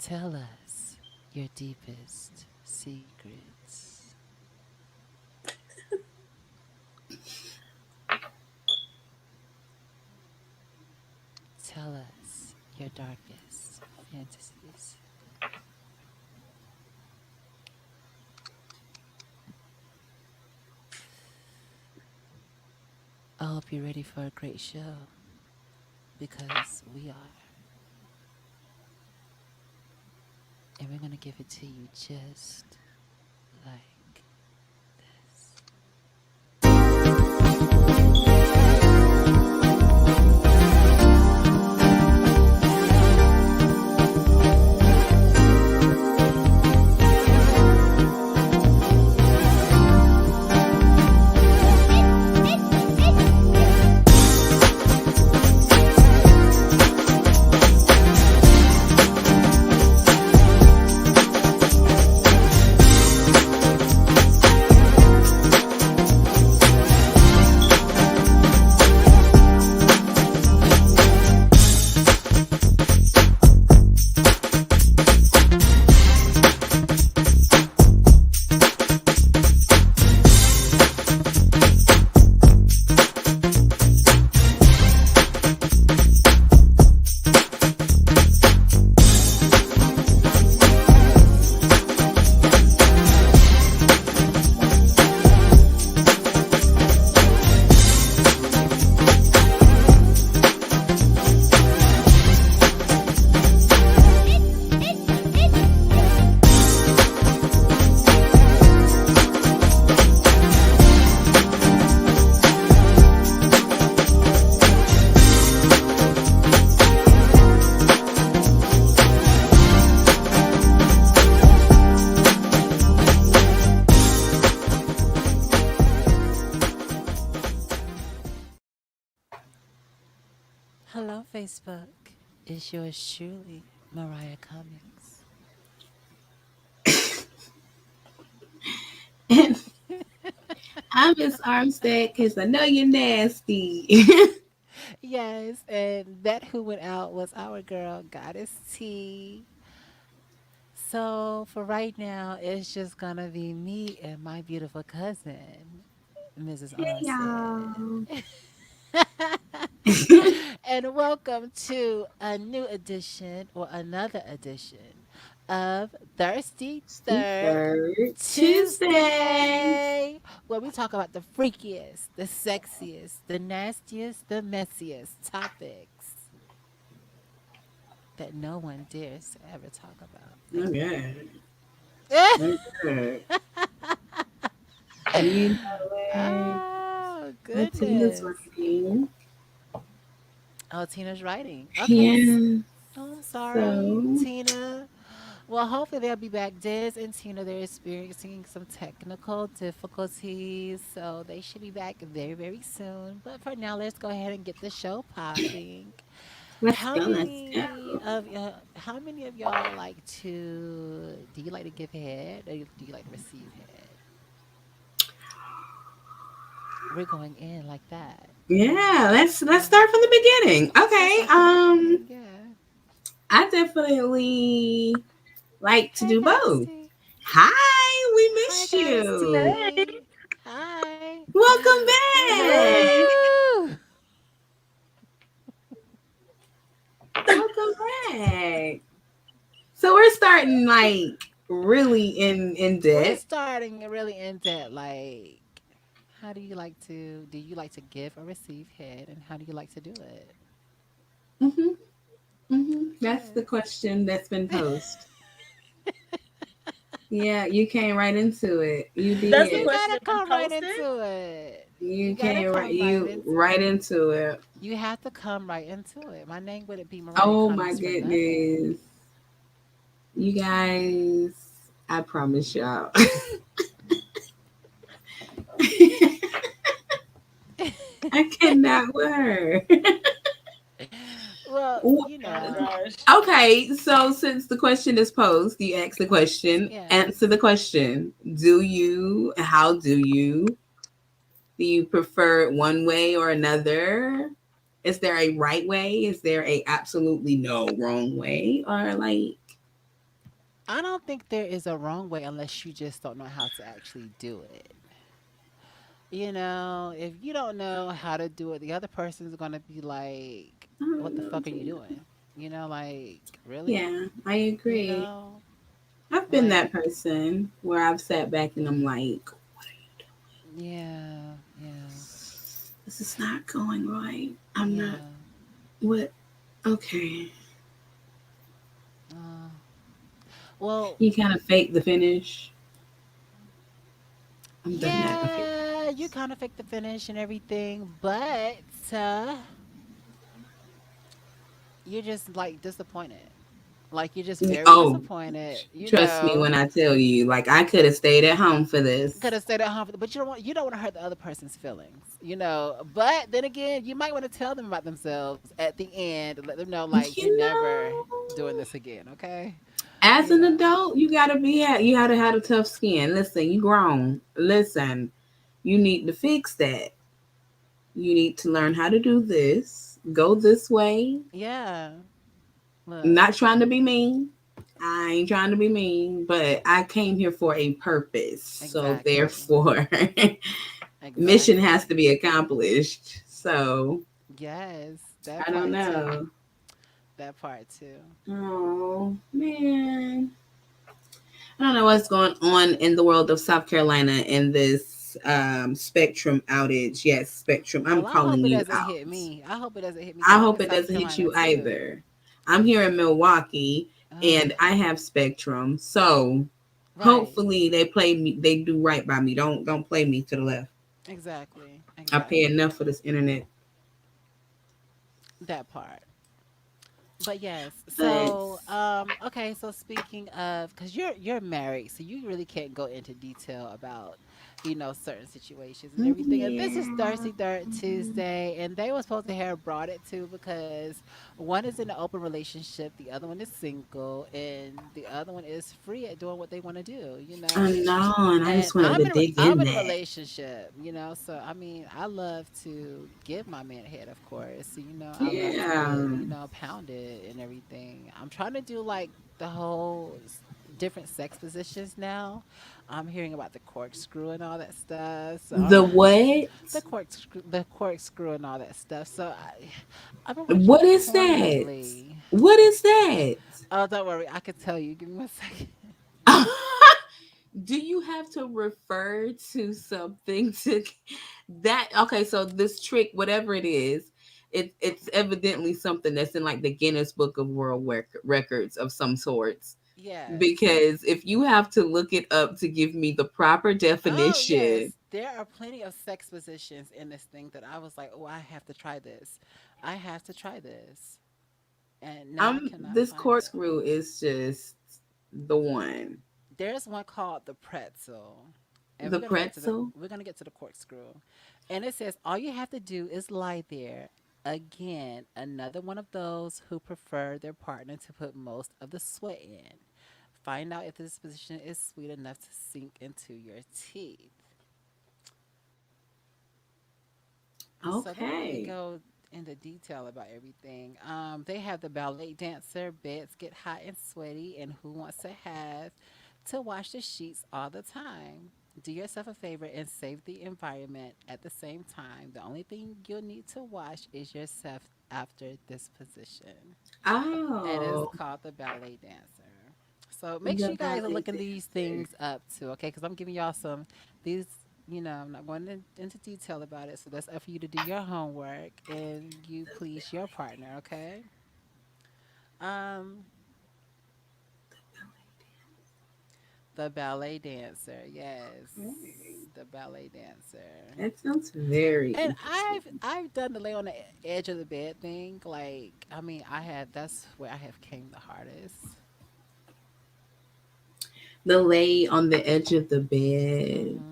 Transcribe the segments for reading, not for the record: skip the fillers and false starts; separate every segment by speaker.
Speaker 1: Tell us your deepest secrets. Tell us your darkest fantasies. I hope you're ready for a great show because we are. And we're going to give it to you just like this. Hello, Facebook. It's yours truly, Mariah Cummings.
Speaker 2: And I'm Miss Armstead because I know you're nasty.
Speaker 1: Yes, and that who went out was our girl, Goddess T. So for right now, it's just gonna be me and my beautiful cousin, Mrs.
Speaker 2: Hey,
Speaker 1: Armstead.
Speaker 2: y'all.
Speaker 1: And welcome to a new edition or another edition of Thirsty Third
Speaker 2: Third Tuesday.
Speaker 1: Tuesday, where we talk about the freakiest, the sexiest, the nastiest, the messiest topics that no one dares to ever talk about.
Speaker 2: Okay.
Speaker 1: Like,
Speaker 2: Okay. You know what?
Speaker 1: oh,
Speaker 2: Tina's
Speaker 1: goodness.
Speaker 2: working.
Speaker 1: Oh, Tina's writing. Okay.
Speaker 2: Yeah.
Speaker 1: Oh, I'm sorry,
Speaker 2: So,
Speaker 1: Tina. Well, hopefully they'll be back. Diz and Tina, they're experiencing some technical difficulties, so they should be back very, very soon. But for now, let's go ahead and get the show popping.
Speaker 2: let's go. Let's go.
Speaker 1: How many of y'all like to? Do you like to give head, or do you like to receive head? We're going in like that.
Speaker 2: Yeah, let's
Speaker 1: Yeah.
Speaker 2: start from the beginning.
Speaker 1: Let's
Speaker 2: Okay.
Speaker 1: start from the beginning. Yeah.
Speaker 2: I definitely like to
Speaker 1: Hey,
Speaker 2: do
Speaker 1: Goddess
Speaker 2: both.
Speaker 1: T.
Speaker 2: Hi, we
Speaker 1: Hi,
Speaker 2: missed
Speaker 1: Goddess
Speaker 2: you.
Speaker 1: T. Hi.
Speaker 2: Welcome back.
Speaker 3: Hey,
Speaker 1: Woo!
Speaker 2: Welcome back. So we're starting like really in
Speaker 1: We're
Speaker 2: depth.
Speaker 1: starting really into like, how do you like to? Do you like to give or receive head, and how do you like to do it?
Speaker 2: hmm That's the
Speaker 1: Yes.
Speaker 2: question that's been posed. Yeah, you came right into it. You
Speaker 3: that's the
Speaker 1: You
Speaker 2: did.
Speaker 3: question
Speaker 1: gotta
Speaker 3: that's been
Speaker 1: come right
Speaker 3: posted.
Speaker 1: into it. You
Speaker 2: You
Speaker 1: gotta
Speaker 2: came right.
Speaker 1: come right
Speaker 2: You
Speaker 1: into
Speaker 2: right
Speaker 1: it.
Speaker 2: into it.
Speaker 1: You have to come right into it. My name wouldn't be Mariah
Speaker 2: Oh my
Speaker 1: Cummings for nothing.
Speaker 2: goodness, you guys! I promise y'all. I cannot with her.
Speaker 1: Well, you
Speaker 3: Oh my
Speaker 1: know,
Speaker 3: gosh.
Speaker 2: Okay, so since the question is posed, you ask the question, answer
Speaker 1: yes.
Speaker 2: the question. How do you prefer it one way or another? Is there a right way? Is there a absolutely no wrong way? Or like,
Speaker 1: I don't think there is a wrong way unless you just don't know how to actually do it. You know, if you don't know how to do it, the other person's gonna be like,
Speaker 2: I
Speaker 1: "What
Speaker 2: don't
Speaker 1: the
Speaker 2: know.
Speaker 1: fuck are you doing?" You know, like really.
Speaker 2: Yeah, I
Speaker 1: You
Speaker 2: agree.
Speaker 1: know,
Speaker 2: I've been that
Speaker 1: like
Speaker 2: person where I've sat back and I'm like,
Speaker 1: yeah, yeah,
Speaker 2: this is not going right. I'm not.
Speaker 1: yeah.
Speaker 2: What? Okay.
Speaker 1: Uh, well,
Speaker 2: You kind of fake the finish. I've done that a few
Speaker 1: yeah, you
Speaker 2: times.
Speaker 1: kind of fake the finish and everything, but uh, you're just like disappointed. Like you're just very
Speaker 2: Oh,
Speaker 1: disappointed. You
Speaker 2: trust me
Speaker 1: know,
Speaker 2: when I tell you, like I could have stayed at home for
Speaker 1: could
Speaker 2: this.
Speaker 1: have stayed at home, but you don't want to hurt the other person's feelings. You know, but then again, you might want to tell them about themselves at the end, let them know like you're
Speaker 2: You
Speaker 1: never
Speaker 2: know,
Speaker 1: doing this again. Okay,
Speaker 2: as
Speaker 1: you
Speaker 2: an
Speaker 1: know.
Speaker 2: adult, you gotta have a tough skin. Listen, you grown. Listen, you need to fix that. You need to learn how to do this. Go this way.
Speaker 1: Yeah.
Speaker 2: I'm
Speaker 1: Look.
Speaker 2: not trying to be mean. I ain't trying to be mean, but I came here for a purpose. So
Speaker 1: Exactly.
Speaker 2: therefore, mission has
Speaker 1: Exactly.
Speaker 2: to be accomplished. So
Speaker 1: Yes, that
Speaker 2: I don't
Speaker 1: part too.
Speaker 2: know.
Speaker 1: That part too.
Speaker 2: Oh man, I don't know what's going on in the world of South Carolina in this spectrum outage. Yes, spectrum. I'm
Speaker 1: Well, I hope
Speaker 2: calling
Speaker 1: it
Speaker 2: you
Speaker 1: doesn't
Speaker 2: out.
Speaker 1: hit me. I hope it doesn't hit me
Speaker 2: I
Speaker 1: because I'm
Speaker 2: hope
Speaker 1: in
Speaker 2: it
Speaker 1: South
Speaker 2: doesn't hit
Speaker 1: Carolina
Speaker 2: you
Speaker 1: too.
Speaker 2: either. I'm here in Milwaukee
Speaker 1: Oh,
Speaker 2: and I have spectrum. So
Speaker 1: right.
Speaker 2: hopefully they play me, they do right by me. Don't play me to the left.
Speaker 1: Exactly.
Speaker 2: I pay
Speaker 1: Exactly.
Speaker 2: enough for this internet.
Speaker 1: That part. But yes,
Speaker 2: But
Speaker 1: so okay, so speaking of cuz you're married, so you really can't go into detail about certain situations and everything. And this is
Speaker 2: yeah.
Speaker 1: Thirsty Dirt Tuesday and they were supposed to have brought it to because one is in an open relationship, the other one is single, and the other one is free at doing what they want to do,
Speaker 2: I know, and I
Speaker 1: and
Speaker 2: just wanted to dig
Speaker 1: I'm
Speaker 2: in
Speaker 1: in a
Speaker 2: that.
Speaker 1: relationship, so I mean, I love to give my man head, of course. I love
Speaker 2: Yeah.
Speaker 1: to, pound it and everything. I'm trying to do like the whole different sex positions now. I'm hearing about the corkscrew and all that stuff. So
Speaker 2: The what?
Speaker 1: the corkscrew and all that stuff. So I've been watching
Speaker 2: What
Speaker 1: more
Speaker 2: is
Speaker 1: porn
Speaker 2: that?
Speaker 1: lately.
Speaker 2: What is that?
Speaker 1: Oh, don't worry, I could tell you. Give me 1 second.
Speaker 2: Do you have to refer to something to that? Okay, so this trick, whatever it is, it's evidently something that's in like the Guinness Book of World Records of some sorts.
Speaker 1: Yes.
Speaker 2: Because if you have to look it up to give me the proper
Speaker 1: Oh,
Speaker 2: definition,
Speaker 1: yes. There are plenty of sex positions in this thing that I was like, oh, I have to try this. I have to try this. And now I cannot
Speaker 2: this
Speaker 1: find it.
Speaker 2: corkscrew is just the one.
Speaker 1: There's one called the pretzel. And
Speaker 2: The pretzel.
Speaker 1: we're gonna get to the corkscrew. And it says all you have to do is lie there. Again, another one of those who prefer their partner to put most of the sweat in. Find out if this position is sweet enough to sink into your teeth. So they really
Speaker 2: Okay.
Speaker 1: go into detail about everything. They have the ballet dancer, beds get hot and sweaty, and who wants to wash the sheets all the time. Do yourself a favor and save the environment at the same time. The only thing you'll need to wash is yourself after this position. And it's
Speaker 2: Oh,
Speaker 1: called the ballet dancer. So make sure
Speaker 2: the
Speaker 1: you guys are
Speaker 2: ballet
Speaker 1: looking these
Speaker 2: dancer.
Speaker 1: things up too, okay? Because I'm giving y'all these, I'm not going into detail about it. So that's up for you to do your homework and you please your partner, okay? Um, the ballet dancer, yes,
Speaker 2: Alright.
Speaker 1: the ballet dancer.
Speaker 2: That sounds very
Speaker 1: And
Speaker 2: interesting.
Speaker 1: I've done the lay on the edge of the bed thing. Like, I mean, that's where I have came the hardest.
Speaker 2: The lay on the edge of the bed.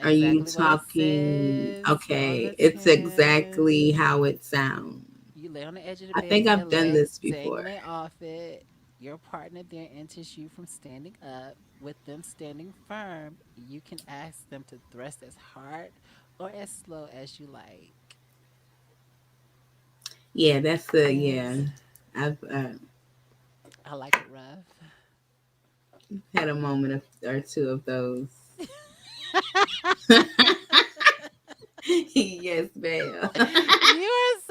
Speaker 2: Are you
Speaker 1: Exactly what it
Speaker 2: talking?
Speaker 1: says on
Speaker 2: Okay,
Speaker 1: the
Speaker 2: it's
Speaker 1: tin.
Speaker 2: exactly how it sounds.
Speaker 1: You lay on the edge of the
Speaker 2: I
Speaker 1: bed
Speaker 2: think
Speaker 1: with your
Speaker 2: I've done
Speaker 1: legs
Speaker 2: this before.
Speaker 1: dangling off it. Your partner then enters you from standing up. With them standing firm, you can ask them to thrust as hard or as slow as you like.
Speaker 2: Yeah, that's the
Speaker 1: And
Speaker 2: yeah. I've
Speaker 1: I like it rough.
Speaker 2: Had a moment or two of those. Yes, ma'am.
Speaker 1: You are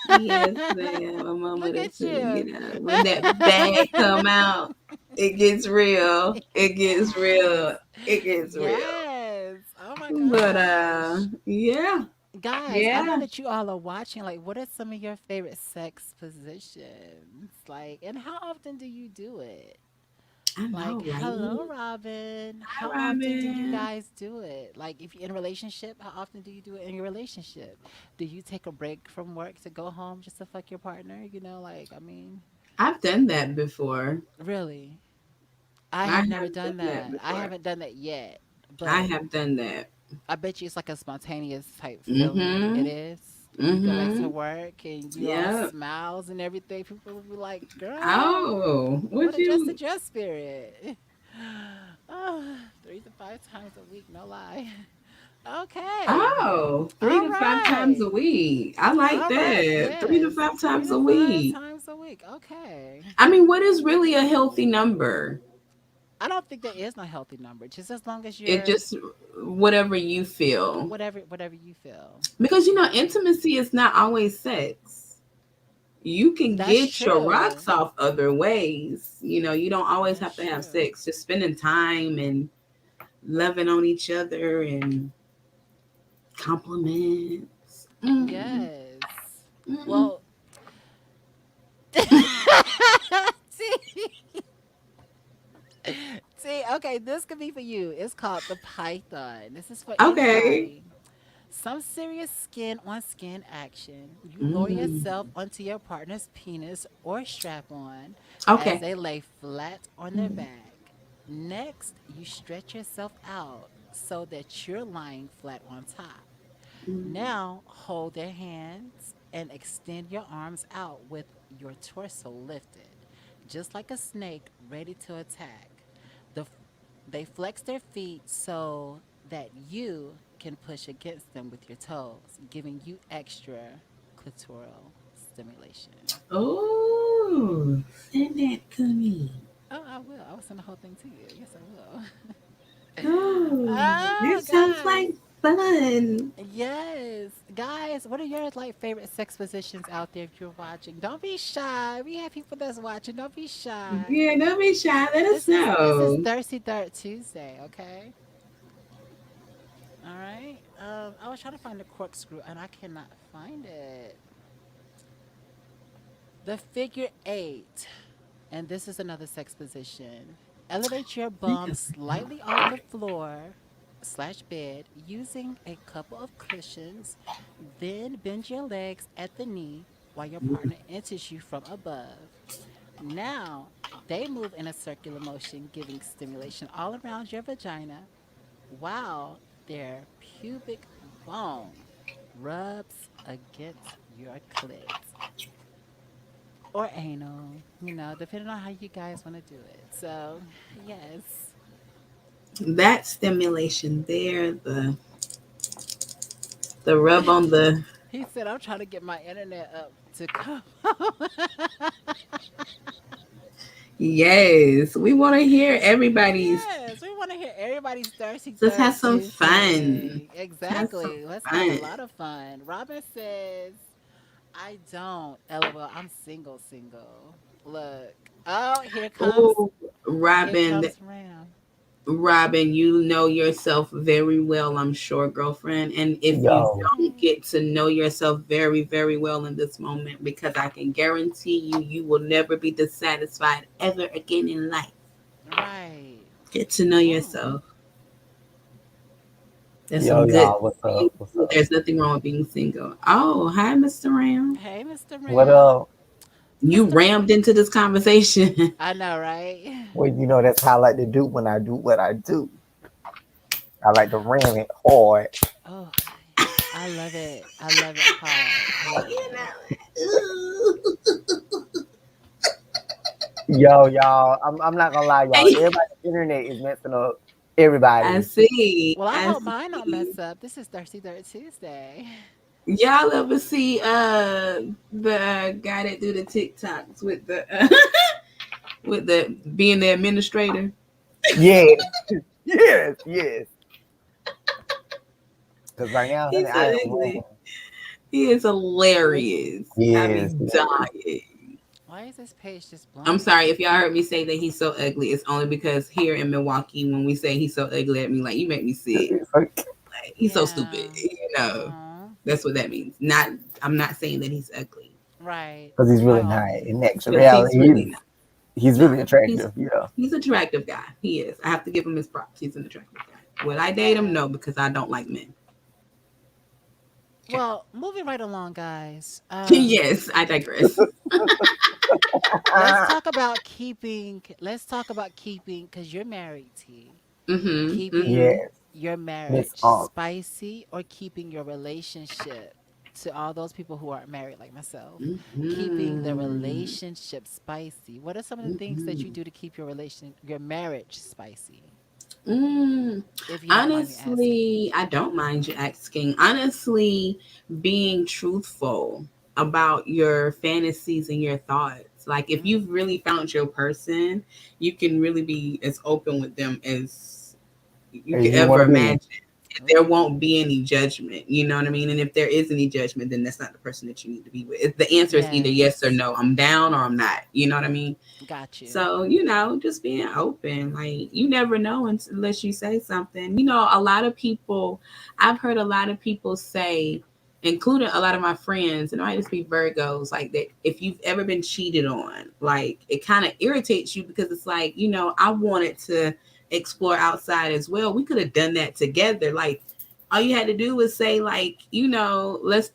Speaker 2: Yes,
Speaker 1: so.
Speaker 2: ma'am. A
Speaker 1: Look
Speaker 2: moment or
Speaker 1: at
Speaker 2: two.
Speaker 1: you.
Speaker 2: When that bag come out, it gets real. It gets real.
Speaker 1: Yes.
Speaker 2: It gets real.
Speaker 1: Yes. Oh my
Speaker 2: But
Speaker 1: gosh.
Speaker 2: yeah,
Speaker 1: Guys, I know
Speaker 2: yeah.
Speaker 1: that you all are watching. Like, what are some of your favorite sex positions? Like, and how often do you do it?
Speaker 2: I
Speaker 1: Like,
Speaker 2: know,
Speaker 1: hello,
Speaker 2: right?
Speaker 1: Robin. How
Speaker 2: Hi,
Speaker 1: often do you
Speaker 2: Robin.
Speaker 1: guys do it? Like, if you're in a relationship, how often do you do it in your relationship? Do you take a break from work to go home just to fuck your partner? Like, I mean,
Speaker 2: I've done that before.
Speaker 1: really? I
Speaker 2: I
Speaker 1: have
Speaker 2: have
Speaker 1: never
Speaker 2: done
Speaker 1: done
Speaker 2: that
Speaker 1: that. I
Speaker 2: before.
Speaker 1: haven't done that yet,
Speaker 2: I
Speaker 1: but
Speaker 2: have done that.
Speaker 1: I bet you it's like a spontaneous type feeling. It
Speaker 2: Mm-hmm.
Speaker 1: is. And you go back to
Speaker 2: Mm-hmm.
Speaker 1: work and you all
Speaker 2: Yep.
Speaker 1: smiles and everything. People will be like, girl,
Speaker 2: Oh,
Speaker 1: what
Speaker 2: what you?
Speaker 1: adjusted your spirit? Oh, 3 to 5 times a week, no lie. Okay.
Speaker 2: Oh, three
Speaker 1: All
Speaker 2: to five times
Speaker 1: right.
Speaker 2: a week. I like
Speaker 1: All right.
Speaker 2: that. Three to
Speaker 1: Yes.
Speaker 2: five
Speaker 1: Three
Speaker 2: times
Speaker 1: to
Speaker 2: a
Speaker 1: five
Speaker 2: week.
Speaker 1: times a week. Okay.
Speaker 2: I mean, what is really a healthy number?
Speaker 1: I don't think there is no healthy number. Just as long as
Speaker 2: It
Speaker 1: you're
Speaker 2: just whatever you feel.
Speaker 1: whatever you feel.
Speaker 2: Because
Speaker 1: Okay.
Speaker 2: intimacy is not always sex. You can
Speaker 1: That's
Speaker 2: get your
Speaker 1: true.
Speaker 2: rocks off other ways. You don't always
Speaker 1: That's
Speaker 2: have to have
Speaker 1: true.
Speaker 2: sex. Just spending time and loving on each other and compliments. Mm,
Speaker 1: Yes.
Speaker 2: mm.
Speaker 1: Well, see, okay, this could be for you. It's called the Python. This is for
Speaker 2: Okay.
Speaker 1: anybody. Some serious skin on skin action. You lower
Speaker 2: Mm.
Speaker 1: yourself onto your partner's penis or strap on as
Speaker 2: Okay.
Speaker 1: they lay flat on their back. Next, you stretch yourself out so that you're lying flat on top. Now, hold their hands and extend your arms out with your torso lifted, just like a snake ready to attack. The, they flex their feet so that you can push against them with your toes, giving you extra clitoral stimulation.
Speaker 2: Oh, send that to me.
Speaker 1: Oh, I will. I will send the whole thing to you. Yes, I will.
Speaker 2: Oh,
Speaker 1: Oh,
Speaker 2: that sounds
Speaker 1: guys.
Speaker 2: like fun.
Speaker 1: Yes. Guys, what are your like favorite sex positions out there if you're watching? Don't be shy. We have people that's watching. Don't be shy.
Speaker 2: Yeah, don't be shy. Let us
Speaker 1: This is
Speaker 2: know.
Speaker 1: Thirsty Third Tuesday, okay? All right. I was trying to find the corkscrew and I cannot find it. The figure eight. And this is another sex position. Elevate your bum slightly off the floor slash bed using a couple of cushions. Then bend your legs at the knee while your partner enters you from above. Now they move in a circular motion, giving stimulation all around your vagina while their pubic bone rubs against your clit or anal, depending on how you guys want to do it. So, yes.
Speaker 2: That stimulation there, the rub on the.
Speaker 1: He said, I'm trying to get my internet up to come.
Speaker 2: Yes, we want to hear everybody's.
Speaker 1: Yes, we want to hear everybody's Thirsty
Speaker 2: Let's
Speaker 1: Third
Speaker 2: have some fun.
Speaker 1: Tuesday.
Speaker 2: Have some
Speaker 1: Exactly. Let's have a
Speaker 2: fun.
Speaker 1: lot of fun. Robin says, I don't. LOL, I'm single, single. Look. Oh,
Speaker 2: Oh,
Speaker 1: here
Speaker 2: Robin,
Speaker 1: comes Ram.
Speaker 2: Robin, you know yourself very well, I'm sure, girlfriend. And if you
Speaker 3: Yo,
Speaker 2: don't get to know yourself very, very well in this moment, because I can guarantee you, you will never be dissatisfied ever again in life.
Speaker 1: Right.
Speaker 2: Get to know
Speaker 1: Whoa.
Speaker 2: yourself. There's some good.
Speaker 3: y'all, what's up? What's up?
Speaker 2: There's nothing wrong with being single. Oh, hi, Mr. Ram.
Speaker 1: Hey, Mr.
Speaker 3: What
Speaker 1: Ram.
Speaker 3: up?
Speaker 2: You
Speaker 1: Mr.
Speaker 2: rammed into this conversation.
Speaker 1: I know, right?
Speaker 3: Well, that's how I like to do when I do what I do. I like to ram it hard.
Speaker 1: Oh, I love it. I love it hard. I love
Speaker 2: You
Speaker 1: it.
Speaker 2: know.
Speaker 3: Yo, y'all, I'm not gonna lie, y'all.
Speaker 2: Hey,
Speaker 3: Everybody's internet is messing up.
Speaker 2: I
Speaker 3: Everybody.
Speaker 2: see.
Speaker 1: Well, I
Speaker 2: I
Speaker 1: hope mine don't
Speaker 2: see.
Speaker 1: mess up. This is Thirsty Third Tuesday.
Speaker 2: Y'all ever see the guy that do the TikToks with the with the being the administrator.
Speaker 3: Yes,
Speaker 1: Mm-hmm.
Speaker 3: yes, yes. Because right now, honey,
Speaker 2: He's so
Speaker 3: I am
Speaker 2: ugly.
Speaker 3: rolling.
Speaker 2: He is hilarious. Have me
Speaker 3: Yes, yes.
Speaker 2: dying.
Speaker 1: Why is this page just
Speaker 2: I'm
Speaker 1: blank?
Speaker 2: sorry if y'all heard me say that he's so ugly. It's only because here in Milwaukee, when we say he's so ugly at me, like you make me sick.
Speaker 3: It's like,
Speaker 2: Like he's so stupid.
Speaker 1: Yeah.
Speaker 2: You know,
Speaker 1: Oh,
Speaker 2: that's what that means. Not, I'm not saying that he's ugly,
Speaker 1: right.
Speaker 3: because he's
Speaker 1: By
Speaker 3: really
Speaker 1: all
Speaker 3: not. In
Speaker 1: means.
Speaker 3: actual
Speaker 2: but he's
Speaker 3: reality,
Speaker 2: really not.
Speaker 3: he's
Speaker 2: Nah,
Speaker 3: really
Speaker 2: he's
Speaker 3: attractive. Yeah.
Speaker 2: he's an attractive guy. He is. I have to give him his props. He's an attractive guy. Would I date him?
Speaker 1: Yeah.
Speaker 2: No, because I don't like men. Okay.
Speaker 1: Well, moving right along, guys.
Speaker 2: Yes, I digress.
Speaker 1: Let's talk about keeping. Let's talk about keeping, because you're married, T.
Speaker 2: Mhm.
Speaker 1: Keeping
Speaker 2: Mhm.
Speaker 3: Yes,
Speaker 1: your
Speaker 3: Miss
Speaker 1: marriage
Speaker 3: Unk.
Speaker 1: spicy, or keeping your relationship, to all those people who aren't married like myself, keeping the
Speaker 2: Mhm.
Speaker 1: relationship spicy. What are some of the things that you
Speaker 2: Mhm.
Speaker 1: do to keep your marriage spicy?
Speaker 2: Mm.
Speaker 1: If you don't mind me asking.
Speaker 2: Honestly, I don't mind you asking. Honestly, being truthful about your fantasies and your thoughts. Like, if
Speaker 1: Mm,
Speaker 2: you've really found your person, you can really be as open with them as you
Speaker 3: Hey,
Speaker 2: could
Speaker 3: you want
Speaker 2: ever
Speaker 3: to be?
Speaker 2: imagine. There
Speaker 1: ooh,
Speaker 2: won't be any judgment. You know what I mean? And if there is any judgment, then that's not the person that you need to be with. The answer is either yes or
Speaker 1: yes,
Speaker 2: no. I'm down or I'm not. You know what I mean?
Speaker 1: got you.
Speaker 2: So, just being open. Like, you never know unless you say something. A lot of people, I've heard a lot of people say, including a lot of my friends, and I just be Virgos, like that if you've ever been cheated on, like it kind of irritates you because it's like, I wanted to explore outside as well. We could have done that together. Like, all you had to do was say, like, let's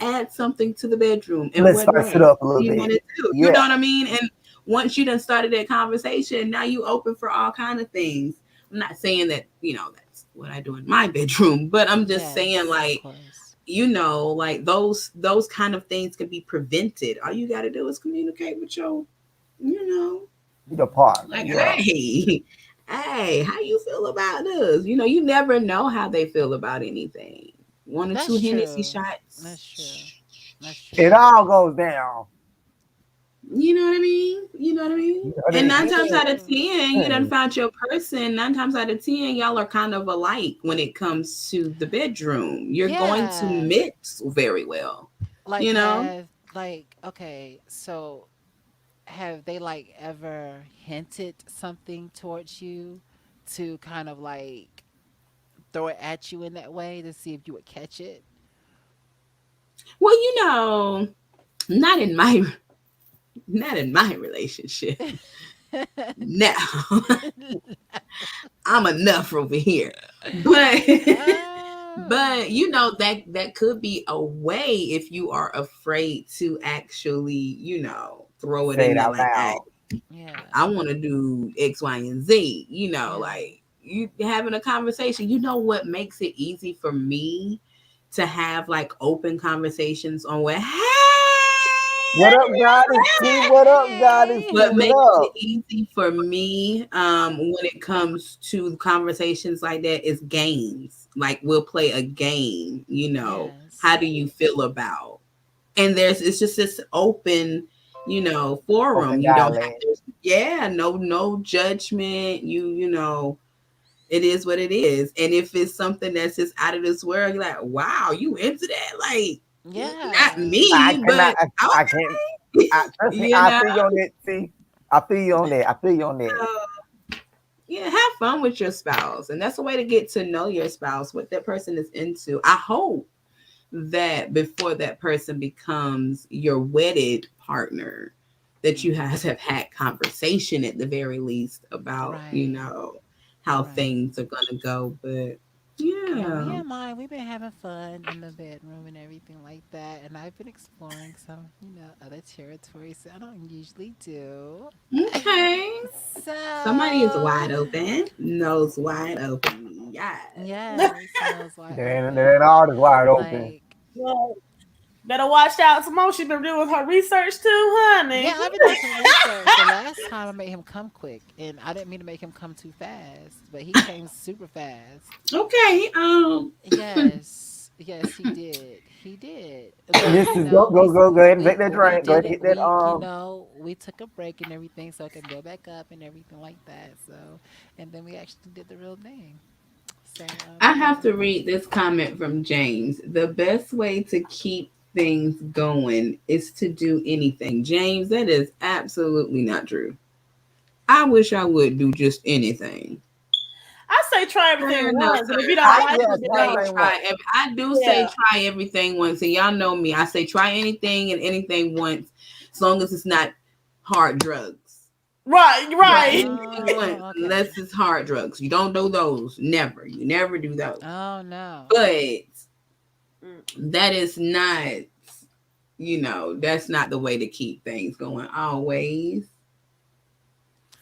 Speaker 2: add something to the bedroom. And
Speaker 3: Let's
Speaker 2: what
Speaker 3: spice it
Speaker 2: next?
Speaker 3: up a
Speaker 2: What
Speaker 3: little
Speaker 2: do you want
Speaker 3: bit.
Speaker 2: to do? You know
Speaker 3: Yeah,
Speaker 2: what I mean? And once you done started that conversation, now you open for all kind of things. I'm not saying that, that's what I do in my bedroom, but I'm just saying,
Speaker 1: Yes, of
Speaker 2: like,
Speaker 1: course.
Speaker 2: like those kind of things can be prevented. All you got to do is communicate with your, you know,
Speaker 3: the
Speaker 1: Hmm.
Speaker 3: partner.
Speaker 2: like,
Speaker 3: Yeah,
Speaker 2: hey, hey, how you feel about this? You never know how they feel about anything. One or two
Speaker 1: That's
Speaker 2: Hennessy
Speaker 1: true.
Speaker 2: shots.
Speaker 1: That's true. That's
Speaker 3: it
Speaker 1: true.
Speaker 3: all goes down.
Speaker 2: You know what I mean? You know what I mean?
Speaker 3: You know
Speaker 2: And
Speaker 3: that
Speaker 2: nine
Speaker 1: That's
Speaker 2: times
Speaker 3: Henny.
Speaker 2: out of
Speaker 1: true.
Speaker 2: 10, you done
Speaker 3: Hey,
Speaker 2: found your person. 9 times out of 10, y'all are kind of alike when it comes to the bedroom. You're going to
Speaker 1: Yeah.
Speaker 2: mix very well,
Speaker 1: Like
Speaker 2: you know?
Speaker 1: okay, so have they like ever hinted something towards you to kind of like throw it at you in that way to see if you would catch it?
Speaker 2: Well, not in my not in my relationship. Now, I'm enough over here. But
Speaker 1: Oh,
Speaker 2: but that could be a way if you are afraid to actually, throw it
Speaker 3: say
Speaker 2: in
Speaker 3: it
Speaker 2: there
Speaker 3: out
Speaker 2: like, hey,
Speaker 3: loud.
Speaker 1: yeah.
Speaker 2: I want to do X, Y, and Z,
Speaker 1: Yeah.
Speaker 2: like you having a conversation. You know what makes it easy for me to have like open conversations on what,
Speaker 3: What up, Goddess T? What up, Goddess T?
Speaker 2: what
Speaker 1: Hey.
Speaker 3: What
Speaker 2: makes it
Speaker 3: up?
Speaker 2: easy for me when it comes to conversations like that is games. Like we'll play a game, how
Speaker 1: Yes.
Speaker 2: do you feel about, and it's just this open, forum.
Speaker 3: Open
Speaker 2: You don't have
Speaker 3: dialect.
Speaker 2: to, yeah, no judgment. It is what it is. And if it's something that's just out of this world, you're like, wow, you into that? Like, not
Speaker 1: Yeah.
Speaker 3: I
Speaker 2: me,
Speaker 3: cannot.
Speaker 2: but
Speaker 3: I can't.
Speaker 2: okay.
Speaker 3: Trust me.
Speaker 2: you
Speaker 3: I
Speaker 2: know
Speaker 3: feel you on that, T. I feel you on that. I feel you on that.
Speaker 2: so, yeah, have fun with your spouse, and that's a way to get to know your spouse, what that person is into. I hope that before that person becomes your wedded partner, that you
Speaker 1: Hmm.
Speaker 2: guys have had conversation at the very least about,
Speaker 1: Right.
Speaker 2: how
Speaker 1: Right.
Speaker 2: things are gonna go. But
Speaker 1: Yeah,
Speaker 2: yeah.
Speaker 1: me and mine, we've been having fun in the bedroom and everything like that. And I've been exploring some, other territories that I don't usually do.
Speaker 2: Okay. Somebody is
Speaker 1: So,
Speaker 2: wide open. Nose wide open. Yeah.
Speaker 1: yes, nose wide
Speaker 3: Then
Speaker 1: open.
Speaker 3: all is wide open.
Speaker 1: Like,
Speaker 4: Well, better watch out. Simone, she been doing her research too,
Speaker 1: yeah,
Speaker 4: honey.
Speaker 1: I've been doing some research. The last time I made him come quick, and I didn't mean to make him come too fast, but he came super fast.
Speaker 2: Okay.
Speaker 1: Yes, yes, he did. He did. But
Speaker 3: This is go
Speaker 1: we
Speaker 3: go go go ahead and
Speaker 1: we
Speaker 3: take that
Speaker 1: we
Speaker 3: drink. Go
Speaker 1: did
Speaker 3: ahead and
Speaker 1: it.
Speaker 3: get that
Speaker 1: We we took a break and everything so it can build back up and everything like that. So, and then we actually did the real thing. So,
Speaker 2: I
Speaker 1: yeah.
Speaker 2: have to read this comment from James. The best way to keep things going is to do anything. James, that is absolutely not true. I wish I would do just anything.
Speaker 4: I say try everything
Speaker 2: No,
Speaker 4: once, and if you
Speaker 2: sir.
Speaker 4: don't
Speaker 2: I
Speaker 3: I
Speaker 4: like
Speaker 2: do
Speaker 3: yeah,
Speaker 4: it, then
Speaker 3: try
Speaker 2: say
Speaker 4: don't.
Speaker 3: everything once.
Speaker 2: try. I do say
Speaker 4: Yeah,
Speaker 2: try everything once, and y'all know me. I say try anything and anything once, as long as it's not hard drugs.
Speaker 4: right,
Speaker 2: Try
Speaker 4: right.
Speaker 2: anything once,
Speaker 1: Oh, okay.
Speaker 2: unless it's hard drugs. You don't do those. Never. You never do those.
Speaker 1: Oh no.
Speaker 2: But
Speaker 4: Mm.
Speaker 2: that is not. That's not the way to keep things going always.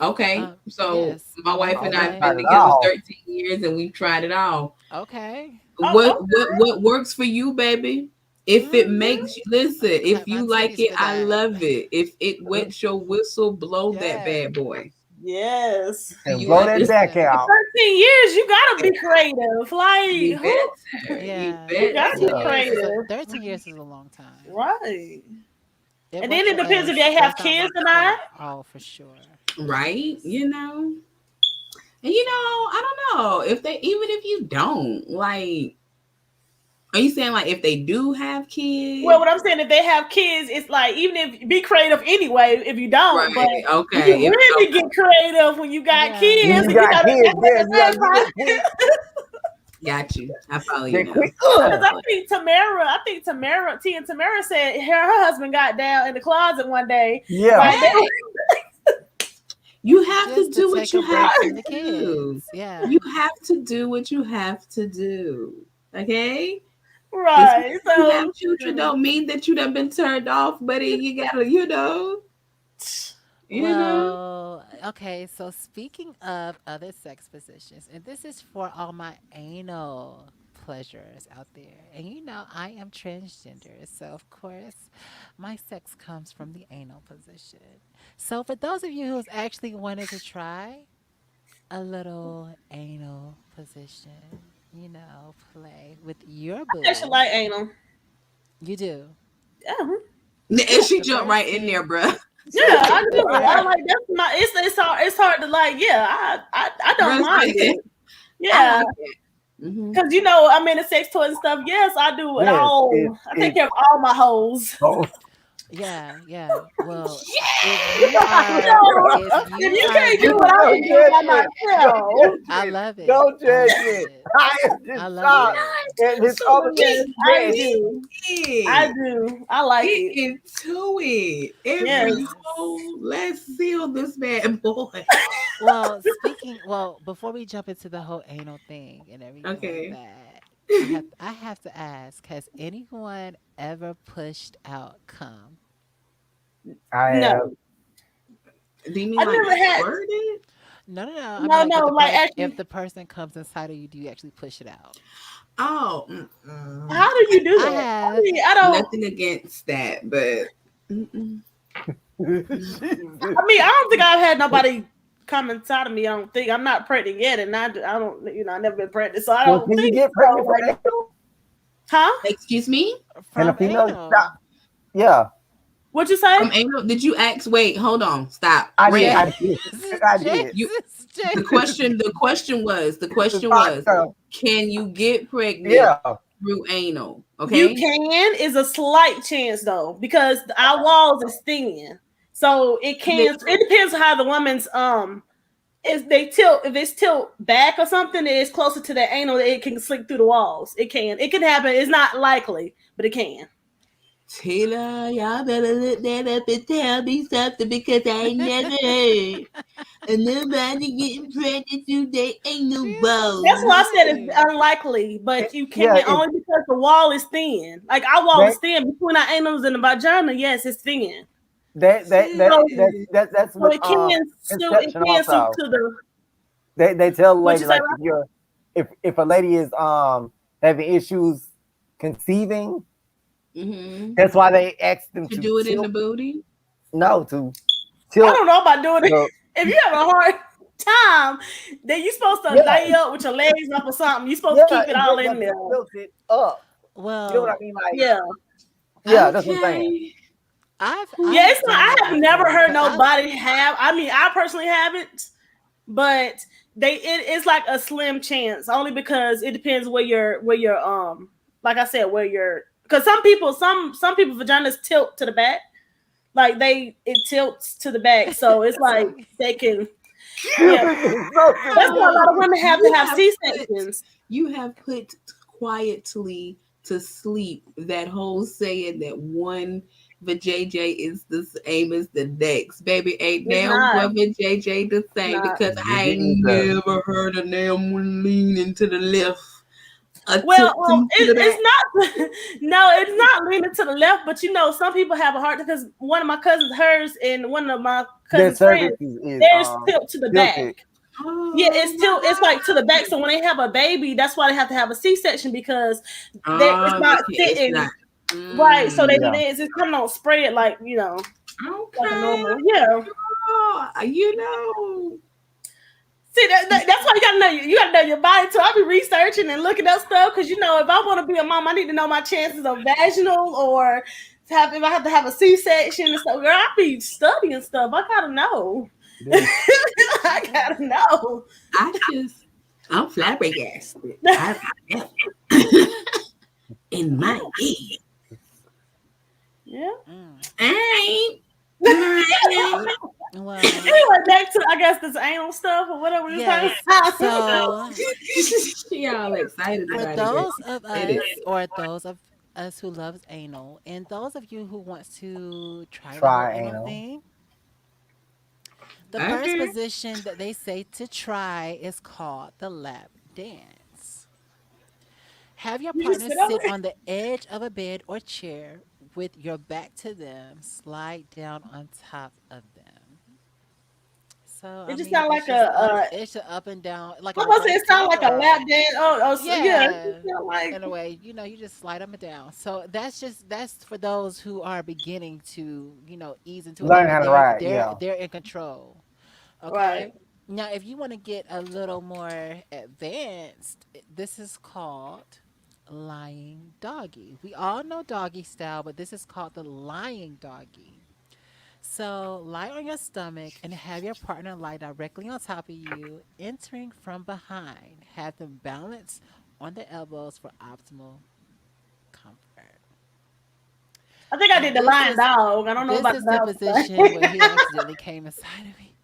Speaker 2: Okay, so
Speaker 1: Yes,
Speaker 2: my wife and
Speaker 3: Oh,
Speaker 2: I
Speaker 3: we
Speaker 2: have been
Speaker 3: tried it
Speaker 1: why?
Speaker 2: together
Speaker 3: all.
Speaker 2: 13 years, and we've tried it all.
Speaker 1: Okay.
Speaker 4: Oh,
Speaker 2: What
Speaker 4: okay.
Speaker 2: what what works for you, baby? If it
Speaker 1: Mhm.
Speaker 2: makes you listen, if
Speaker 1: Clap my
Speaker 2: you like
Speaker 1: titties
Speaker 2: it,
Speaker 1: for
Speaker 2: I
Speaker 1: that.
Speaker 2: love it. If it wets your whistle, blow that
Speaker 1: Yes.
Speaker 2: bad boy.
Speaker 4: Yes.
Speaker 2: Do
Speaker 3: And
Speaker 2: you
Speaker 3: blow that back
Speaker 2: understand?
Speaker 1: Listen.
Speaker 3: out.
Speaker 4: 13 years, you gotta be creative. Like,
Speaker 2: You
Speaker 4: who?
Speaker 2: better. You
Speaker 1: Yeah,
Speaker 4: You gotta be
Speaker 1: 13
Speaker 3: Yeah.
Speaker 2: better.
Speaker 1: years is a
Speaker 4: creative.
Speaker 1: 13 years is a long time.
Speaker 4: Right.
Speaker 1: It
Speaker 4: And then
Speaker 1: worked
Speaker 4: it
Speaker 1: for
Speaker 4: depends if
Speaker 1: us,
Speaker 4: they
Speaker 1: but
Speaker 4: have
Speaker 1: it's not
Speaker 4: kids
Speaker 1: worked
Speaker 4: or not.
Speaker 1: for all for sure.
Speaker 2: Right?
Speaker 1: Yes.
Speaker 2: And
Speaker 1: So,
Speaker 2: I don't know. If they even if you don't, like, are you saying like if they do have
Speaker 4: Well,
Speaker 2: kids?
Speaker 4: what I'm saying, if they have kids, it's like even if be creative anyway. If you don't, but
Speaker 2: Right.
Speaker 4: you
Speaker 2: Okay. If
Speaker 4: really
Speaker 2: okay.
Speaker 4: get creative when you got
Speaker 1: yes.
Speaker 3: When
Speaker 4: kids,
Speaker 3: you
Speaker 4: and you
Speaker 3: got
Speaker 4: know
Speaker 3: kids, yeah, you gotta
Speaker 4: that's
Speaker 3: get that quick,
Speaker 2: Got you. I follow you
Speaker 3: that
Speaker 2: now.
Speaker 3: quick.
Speaker 4: because I think Tamara, T and Tamara said her husband got down in the closet one day.
Speaker 3: Yeah.
Speaker 4: Like,
Speaker 2: Hey, you have to
Speaker 1: Just to
Speaker 2: do what
Speaker 1: take
Speaker 2: you
Speaker 1: a
Speaker 2: have
Speaker 1: break
Speaker 2: to
Speaker 1: from the
Speaker 2: do.
Speaker 1: kids.
Speaker 2: You
Speaker 1: Yeah.
Speaker 2: have to do what you have to do. Okay? Just because
Speaker 4: right.
Speaker 2: you have
Speaker 4: So,
Speaker 2: children don't mean that you done been turned off, buddy. You gotta, you know.
Speaker 1: Well, okay, so speaking of other sex positions, and this is for all my anal pleasures out there. And I am transgender, so of course, my sex comes from the anal position. So for those of you who's actually wanted to try a little anal position, play with your
Speaker 4: I actually
Speaker 1: boo,
Speaker 4: like anal.
Speaker 1: you do.
Speaker 4: Yeah.
Speaker 2: And she
Speaker 1: The
Speaker 2: jumped
Speaker 1: first
Speaker 2: right in there,
Speaker 1: thing,
Speaker 2: bruh.
Speaker 4: Yeah, I
Speaker 1: the
Speaker 4: do. I
Speaker 1: first,
Speaker 4: like that's my. It's hard to like. Yeah, I don't
Speaker 2: Bruh's
Speaker 4: mind
Speaker 2: like,
Speaker 4: it.
Speaker 2: I
Speaker 4: Yeah,
Speaker 2: like it. Hmm.
Speaker 4: because I'm in the sex toys and stuff. Yes, I do it
Speaker 3: Yes,
Speaker 4: all. I take care of all my hoes.
Speaker 3: oh,
Speaker 1: yeah, yeah. Well, if you
Speaker 2: Yeah!
Speaker 1: are
Speaker 4: So
Speaker 1: if
Speaker 4: if
Speaker 1: you
Speaker 4: you
Speaker 1: are
Speaker 4: can't do
Speaker 1: the
Speaker 4: what I
Speaker 3: don't
Speaker 4: can do
Speaker 3: judge
Speaker 4: by
Speaker 3: it. Don't
Speaker 4: myself,
Speaker 3: judge
Speaker 1: I
Speaker 3: it.
Speaker 1: love it.
Speaker 3: Don't
Speaker 1: I
Speaker 3: judge
Speaker 1: love
Speaker 3: it.
Speaker 1: it.
Speaker 3: I am
Speaker 1: I
Speaker 3: just
Speaker 1: love
Speaker 3: shocked.
Speaker 1: it.
Speaker 3: And his
Speaker 2: So
Speaker 3: other
Speaker 2: get
Speaker 4: yes, I
Speaker 3: yes.
Speaker 4: do. I
Speaker 2: it.
Speaker 4: do. I like
Speaker 2: Get
Speaker 4: it.
Speaker 2: into it. Every
Speaker 4: Yes.
Speaker 1: Yes.
Speaker 2: hole. Let's seal this bad boy.
Speaker 1: Well, before we jump into the whole anal thing and everything like
Speaker 2: Okay.
Speaker 1: that, I have to ask, has anyone ever pushed out cum?
Speaker 3: I have.
Speaker 4: No,
Speaker 2: Do you mean
Speaker 4: I
Speaker 2: like
Speaker 4: never had.
Speaker 2: squirted?
Speaker 1: No, no, no. I mean,
Speaker 4: No,
Speaker 1: like,
Speaker 4: no. Like
Speaker 1: if
Speaker 4: actually,
Speaker 1: the person comes inside of you, do you actually push it out?
Speaker 2: Oh,
Speaker 4: how do you do
Speaker 1: I
Speaker 4: that? I
Speaker 1: have.
Speaker 4: mean, I don't.
Speaker 2: nothing against that, but
Speaker 3: Jesus.
Speaker 4: I mean, I don't think I've had nobody come inside of me. I don't think I'm not pregnant yet, and I don't. I never been pregnant, so I
Speaker 3: Well,
Speaker 4: don't
Speaker 3: can you
Speaker 4: think
Speaker 3: get
Speaker 4: so.
Speaker 3: pregnant from
Speaker 4: Right now,
Speaker 3: anal?
Speaker 4: huh?
Speaker 2: excuse me?
Speaker 3: Can a
Speaker 1: From
Speaker 3: female stop?
Speaker 1: anal.
Speaker 3: Yeah,
Speaker 4: What'd you say?
Speaker 2: From anal? Did you ask? Wait, hold on, stop,
Speaker 3: I did.
Speaker 2: Red.
Speaker 3: I did.
Speaker 1: Jesus,
Speaker 3: I did.
Speaker 2: You.
Speaker 1: Jesus,
Speaker 2: The
Speaker 1: Jesus.
Speaker 2: question. The question was,
Speaker 3: Vodka.
Speaker 2: can you get pregnant
Speaker 3: Yeah,
Speaker 2: through anal?
Speaker 4: You
Speaker 2: Okay.
Speaker 4: can is a slight chance though, because our walls is thin, so it can. It depends on how the woman's if it's tilt back or something, it's closer to the anal, it can slip through the walls. It can happen. It's not likely, but it can.
Speaker 2: Taylor, y'all better look that up and tell me something because I ain't never heard of nobody getting pregnant through their anal
Speaker 1: Jesus
Speaker 4: That's why I
Speaker 2: balls.
Speaker 4: said it's
Speaker 1: Christ.
Speaker 4: unlikely,
Speaker 3: it,
Speaker 4: but you can
Speaker 3: yeah. It,
Speaker 4: only because the wall is thin. Like our wall
Speaker 3: that
Speaker 4: is thin between our anals and the vagina. Yes, it's thin,
Speaker 3: that that that
Speaker 4: so
Speaker 3: that's
Speaker 4: so
Speaker 3: with
Speaker 4: it
Speaker 3: conception
Speaker 4: can suit
Speaker 3: also.
Speaker 4: to the
Speaker 3: They tell the
Speaker 4: what
Speaker 3: lady
Speaker 4: you say.
Speaker 3: like
Speaker 4: Right?
Speaker 3: if a lady is having issues conceiving,
Speaker 2: Mm-hmm.
Speaker 3: that's why they ask them
Speaker 2: To
Speaker 3: to
Speaker 2: do it in the
Speaker 3: tilt.
Speaker 2: booty?
Speaker 3: No, to
Speaker 4: I
Speaker 3: tilt
Speaker 4: don't know about doing it.
Speaker 3: the
Speaker 4: If you have a hard time, then you're supposed to
Speaker 3: yeah
Speaker 4: lay up with your legs up or something. You're supposed to
Speaker 3: yeah
Speaker 4: keep it all in
Speaker 3: but
Speaker 4: there.
Speaker 3: tilt it up. You know what I
Speaker 1: Well,
Speaker 3: mean? Like
Speaker 4: Yeah.
Speaker 3: yeah, that's what I'm saying.
Speaker 2: Okay.
Speaker 1: I've
Speaker 4: Yeah, it's not.
Speaker 1: done
Speaker 4: I
Speaker 1: it
Speaker 4: have never
Speaker 1: before,
Speaker 4: heard
Speaker 1: but I
Speaker 4: nobody have. I mean, I personally haven't, but it's like a slim chance, only because it depends where your like I said, where your because some people vaginas tilt to the back, like it tilts to the back, so it's like
Speaker 1: see.
Speaker 4: they can. Yeah,
Speaker 3: Cupid is so
Speaker 4: that's why a lot of
Speaker 3: confused.
Speaker 4: women have to
Speaker 2: You
Speaker 4: have
Speaker 2: have
Speaker 4: C
Speaker 2: put
Speaker 4: sections.
Speaker 2: you have put quietly to sleep that whole saying that one vajayjay is the same as the next. Baby, ain't
Speaker 4: It's
Speaker 2: now
Speaker 4: not.
Speaker 2: one vajayjay the
Speaker 4: It's
Speaker 2: same
Speaker 4: not.
Speaker 2: because
Speaker 3: Me
Speaker 2: I ain't
Speaker 3: neither.
Speaker 2: never heard a damn one leaning to the left or
Speaker 4: Well,
Speaker 2: tilting to the
Speaker 4: it's
Speaker 2: back.
Speaker 4: not. No, it's not leaning to the left. But some people have a heart because one of my cousins, hers, and one of my
Speaker 3: Their
Speaker 4: cousins' friends,
Speaker 3: cervix is
Speaker 4: theirs tilt to the back.
Speaker 3: tilted.
Speaker 4: Yeah,
Speaker 2: Oh
Speaker 4: it's
Speaker 2: my
Speaker 4: tilt. It's like to the back. So when they have a baby, that's why they have to have a C-section because it's
Speaker 2: God. Oh,
Speaker 4: not
Speaker 2: it's
Speaker 4: sitting
Speaker 2: not.
Speaker 4: right. So they
Speaker 2: Mm,
Speaker 3: Yeah.
Speaker 4: it's kind of spread like a
Speaker 2: okay.
Speaker 4: normal. Yeah.
Speaker 2: Oh, you know.
Speaker 4: See, that's why you gotta know you gotta know your body too. I be researching and looking up stuff because if I want to be a mom, I need to know my chances of vaginal or if I have to have a C-section and stuff. Girl, I be studying stuff. I gotta know.
Speaker 3: This
Speaker 4: I gotta know.
Speaker 2: I just, I'm flabbergasted. I in my head.
Speaker 4: Yeah.
Speaker 1: Mm.
Speaker 2: I ain't. Man.
Speaker 1: Well,
Speaker 4: Anyway, back to I guess this anal stuff or whatever we was talking
Speaker 1: yes.
Speaker 4: about.
Speaker 1: So
Speaker 2: She all excited
Speaker 1: for
Speaker 2: about it, girl.
Speaker 1: those of
Speaker 2: It is.
Speaker 1: us or those of us who loves anal, and those of you who wants to try the whole anal
Speaker 3: triangle.
Speaker 1: thing, the first
Speaker 2: Okay.
Speaker 1: position that they say to try is called the lap dance. Have your
Speaker 4: You just
Speaker 1: partner
Speaker 4: sit over
Speaker 1: sit
Speaker 4: there.
Speaker 1: on the edge of a bed or chair with your back to them, slide down on top of them. So
Speaker 4: It
Speaker 1: I
Speaker 4: just
Speaker 1: mean,
Speaker 4: sound like a
Speaker 1: it's just up and down like a
Speaker 4: I'm gonna say
Speaker 1: reverse
Speaker 4: it sound like a lap
Speaker 1: cowgirl.
Speaker 4: dance. Oh, so yeah, it just
Speaker 1: Yeah,
Speaker 4: sound like
Speaker 1: in a way, you just slide them down. So that's for those who are beginning to ease into it,
Speaker 3: Learn
Speaker 1: or
Speaker 3: how to
Speaker 1: they're
Speaker 3: ride.
Speaker 1: they're
Speaker 3: Yeah.
Speaker 1: they're in control. Okay.
Speaker 4: right.
Speaker 1: Now, if you want to get a little more advanced, this is called lying doggy. We all know doggy style, but this is called the lying doggy. So lie on your stomach and have your partner lie directly on top of you, entering from behind. Have them balance on the elbows for optimal comfort.
Speaker 4: I think I
Speaker 1: And
Speaker 4: did the lion dog. I don't know
Speaker 1: this
Speaker 4: about
Speaker 1: is
Speaker 4: the
Speaker 1: the
Speaker 4: dog
Speaker 1: position
Speaker 4: thing.
Speaker 1: where he accidentally came inside of me.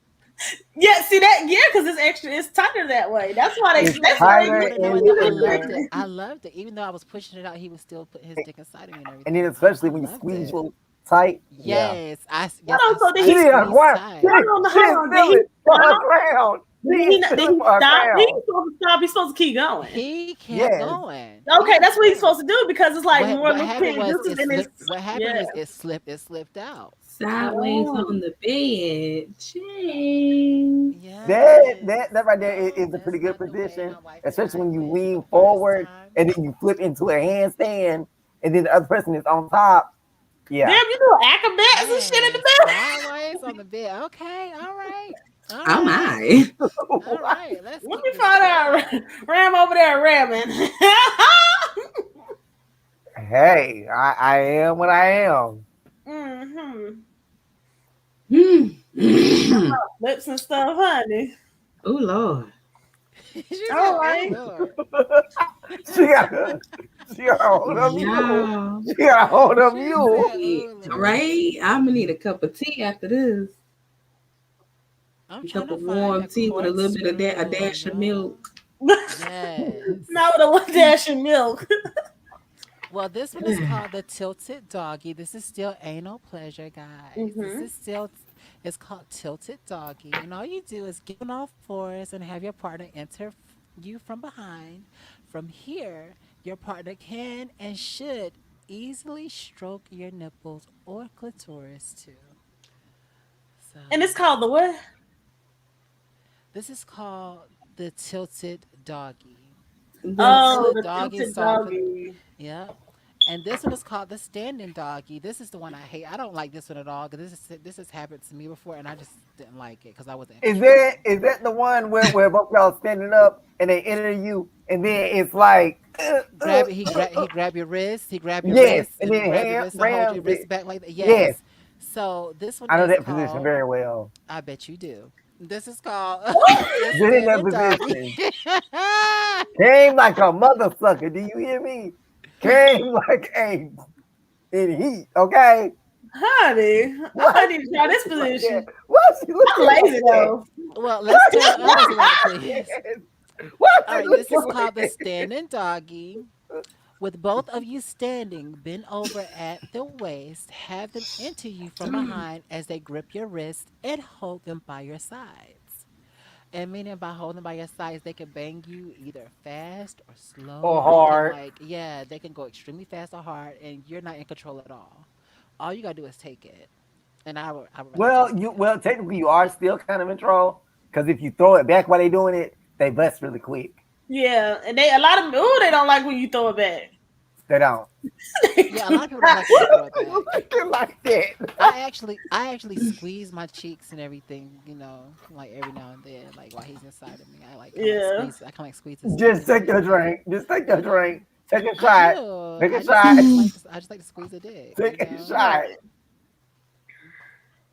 Speaker 4: Yeah, see that? Yeah, because it's extra. It's tighter that way. That's why they.
Speaker 3: It's
Speaker 1: You
Speaker 4: That's
Speaker 1: wasn't
Speaker 4: why
Speaker 1: you
Speaker 4: they
Speaker 3: tighter
Speaker 1: wouldn't know
Speaker 3: and
Speaker 1: it though. I
Speaker 4: get
Speaker 1: loved
Speaker 3: and
Speaker 1: it.
Speaker 4: pregnant.
Speaker 1: I loved it. Even though I was pushing it out, he was still putting his dick inside of me and
Speaker 3: and then
Speaker 1: everything.
Speaker 3: especially
Speaker 1: I
Speaker 3: when you
Speaker 1: loved
Speaker 3: squeeze
Speaker 1: it.
Speaker 3: real tight. Yeah.
Speaker 1: Yes,
Speaker 4: Hold on. So did
Speaker 1: I
Speaker 3: She
Speaker 4: he?
Speaker 3: didn't
Speaker 1: squeezed
Speaker 3: acquire.
Speaker 1: tight.
Speaker 4: Hold on.
Speaker 3: She
Speaker 4: Hold
Speaker 3: didn't
Speaker 4: on. Did
Speaker 3: feel
Speaker 4: he
Speaker 3: it for her
Speaker 4: stop?
Speaker 3: crown. She didn't
Speaker 4: Did
Speaker 3: feel it
Speaker 4: he
Speaker 3: for her
Speaker 4: stop? He's
Speaker 3: crown.
Speaker 4: supposed to stop. He's supposed to keep going.
Speaker 1: He kept
Speaker 3: Yes.
Speaker 1: going. He
Speaker 4: Okay, that's
Speaker 1: kept
Speaker 4: what he's
Speaker 1: going.
Speaker 4: supposed to do because it's like more
Speaker 1: What happened
Speaker 4: lubricant
Speaker 1: was
Speaker 4: juices
Speaker 1: it
Speaker 4: in his.
Speaker 1: slipped. What happened
Speaker 4: Yeah.
Speaker 1: was it slipped out.
Speaker 2: Sideways
Speaker 4: Oh.
Speaker 2: on the bed. Change.
Speaker 3: That
Speaker 1: Yes.
Speaker 3: right there
Speaker 1: Oh,
Speaker 3: is a
Speaker 1: that's
Speaker 3: pretty good
Speaker 1: not the way
Speaker 3: position,
Speaker 1: my wife and
Speaker 3: especially
Speaker 1: I
Speaker 3: when you
Speaker 1: went the
Speaker 3: lean
Speaker 1: first
Speaker 3: forward
Speaker 1: time.
Speaker 3: and then you flip into a handstand, and then the other person is on top.
Speaker 4: Damn,
Speaker 3: Yeah.
Speaker 4: you do acrobats and shit in the
Speaker 1: Yes,
Speaker 4: bed.
Speaker 1: sideways on the bed. Okay, all right, all
Speaker 2: Oh
Speaker 1: right,
Speaker 2: my.
Speaker 1: all right. Let's
Speaker 4: Let
Speaker 1: keep
Speaker 4: me
Speaker 1: this
Speaker 4: find
Speaker 1: going.
Speaker 4: out. Ram over there ramming.
Speaker 3: Hey, I am what I am.
Speaker 4: Mm-hmm.
Speaker 2: Hmm.
Speaker 4: Lips and stuff, honey.
Speaker 2: Oh Lord.
Speaker 1: She
Speaker 4: All
Speaker 1: said, "Oh
Speaker 4: right.
Speaker 1: Lord."
Speaker 3: she got she got a hold of you.
Speaker 2: Y'all.
Speaker 3: She got a hold of
Speaker 1: She
Speaker 3: you.
Speaker 1: said,
Speaker 2: Yeah.
Speaker 1: "Oh Lord."
Speaker 2: Right? I'm gonna need a cup of tea after this.
Speaker 1: I'm
Speaker 2: A
Speaker 1: trying
Speaker 2: cup
Speaker 1: to
Speaker 2: of
Speaker 1: find
Speaker 2: warm
Speaker 1: a
Speaker 2: tea with a little bit of that, a
Speaker 1: corkscrew,
Speaker 2: dash of
Speaker 1: y'all.
Speaker 2: milk.
Speaker 1: Yes.
Speaker 4: Now with a little dash of milk.
Speaker 1: Well, this one is called the tilted doggy. This is still anal pleasure, guys. This
Speaker 4: Mm-hmm.
Speaker 1: is still it's called tilted doggy, and all you do is get on all fours and have your partner enter you from behind. From here, your partner can and should easily stroke your nipples or clitoris too. So,
Speaker 4: And it's called the what?
Speaker 1: this is called the tilted doggy.
Speaker 2: The
Speaker 4: Oh,
Speaker 1: Tilted
Speaker 4: the
Speaker 1: doggy
Speaker 4: tilted
Speaker 1: started for
Speaker 4: doggy.
Speaker 1: yeah. And this one is called the standing doggy. This is the one I hate. I don't like this one at all because this has happened to me before, and I just didn't like it because I wasn't in control.
Speaker 3: Is that the one where both y'all standing up and they enter you and then it's like
Speaker 1: Grab it. He grab your wrist. He grab your
Speaker 3: yes,
Speaker 1: wrist
Speaker 3: and
Speaker 1: and
Speaker 3: then
Speaker 1: grab your
Speaker 3: hand
Speaker 1: wrist and hold
Speaker 3: ram
Speaker 1: your wrist back like that.
Speaker 3: yes,
Speaker 1: Yes. So this one
Speaker 3: I know
Speaker 1: is
Speaker 3: that position
Speaker 1: called.
Speaker 3: very well.
Speaker 1: I bet you do. This is called the
Speaker 3: Been in that
Speaker 1: standing doggy.
Speaker 3: position. Came like a mother sucker. Do you hear me? Came like a in heat. Okay.
Speaker 4: Honey, I
Speaker 3: Why
Speaker 4: might need
Speaker 3: she
Speaker 4: to try this
Speaker 3: looking like that?
Speaker 4: position.
Speaker 3: Why she
Speaker 4: I'm
Speaker 3: looking like
Speaker 4: lazy
Speaker 3: that?
Speaker 4: though.
Speaker 1: Well,
Speaker 3: Why
Speaker 1: let's
Speaker 3: she
Speaker 1: tell the others about it,
Speaker 3: looking like
Speaker 1: please.
Speaker 3: that? Why
Speaker 1: All
Speaker 3: she
Speaker 1: right, this
Speaker 3: looking
Speaker 1: is
Speaker 3: like
Speaker 1: called the
Speaker 3: that?
Speaker 1: standing doggy. With both of you standing, bend over at the waist, have them enter you from behind as they grip your wrist and hold them by your sides. And meaning by holding by your sides, they can bang you either fast or
Speaker 3: Or
Speaker 1: slow. They can
Speaker 3: hard.
Speaker 1: like, yeah, they can go extremely fast or hard, and you're not in control at all. All you gotta do is take it. And I would rather take it.
Speaker 3: Well technically you are still kind of in control because if you throw it back while they doing it, they bust really quick.
Speaker 4: Yeah, and they a lot of ooh, they don't like when you throw it back.
Speaker 3: They don't.
Speaker 1: Yeah, a lot of people don't like when I throw it back.
Speaker 3: Looking like that.
Speaker 1: I actually squeeze my cheeks and everything, like every now and then, like while he's inside of me. I like kind of like
Speaker 4: Yeah.
Speaker 1: squeeze. I kind of like squeeze his dick
Speaker 3: Just
Speaker 1: and
Speaker 3: take your
Speaker 1: everything.
Speaker 3: drink. Just take your drink. Take a
Speaker 1: I
Speaker 3: shot.
Speaker 1: do.
Speaker 3: Take a
Speaker 1: I just
Speaker 3: shot.
Speaker 1: I just like to I just like to squeeze a dick,
Speaker 3: Take a shot.
Speaker 4: Right.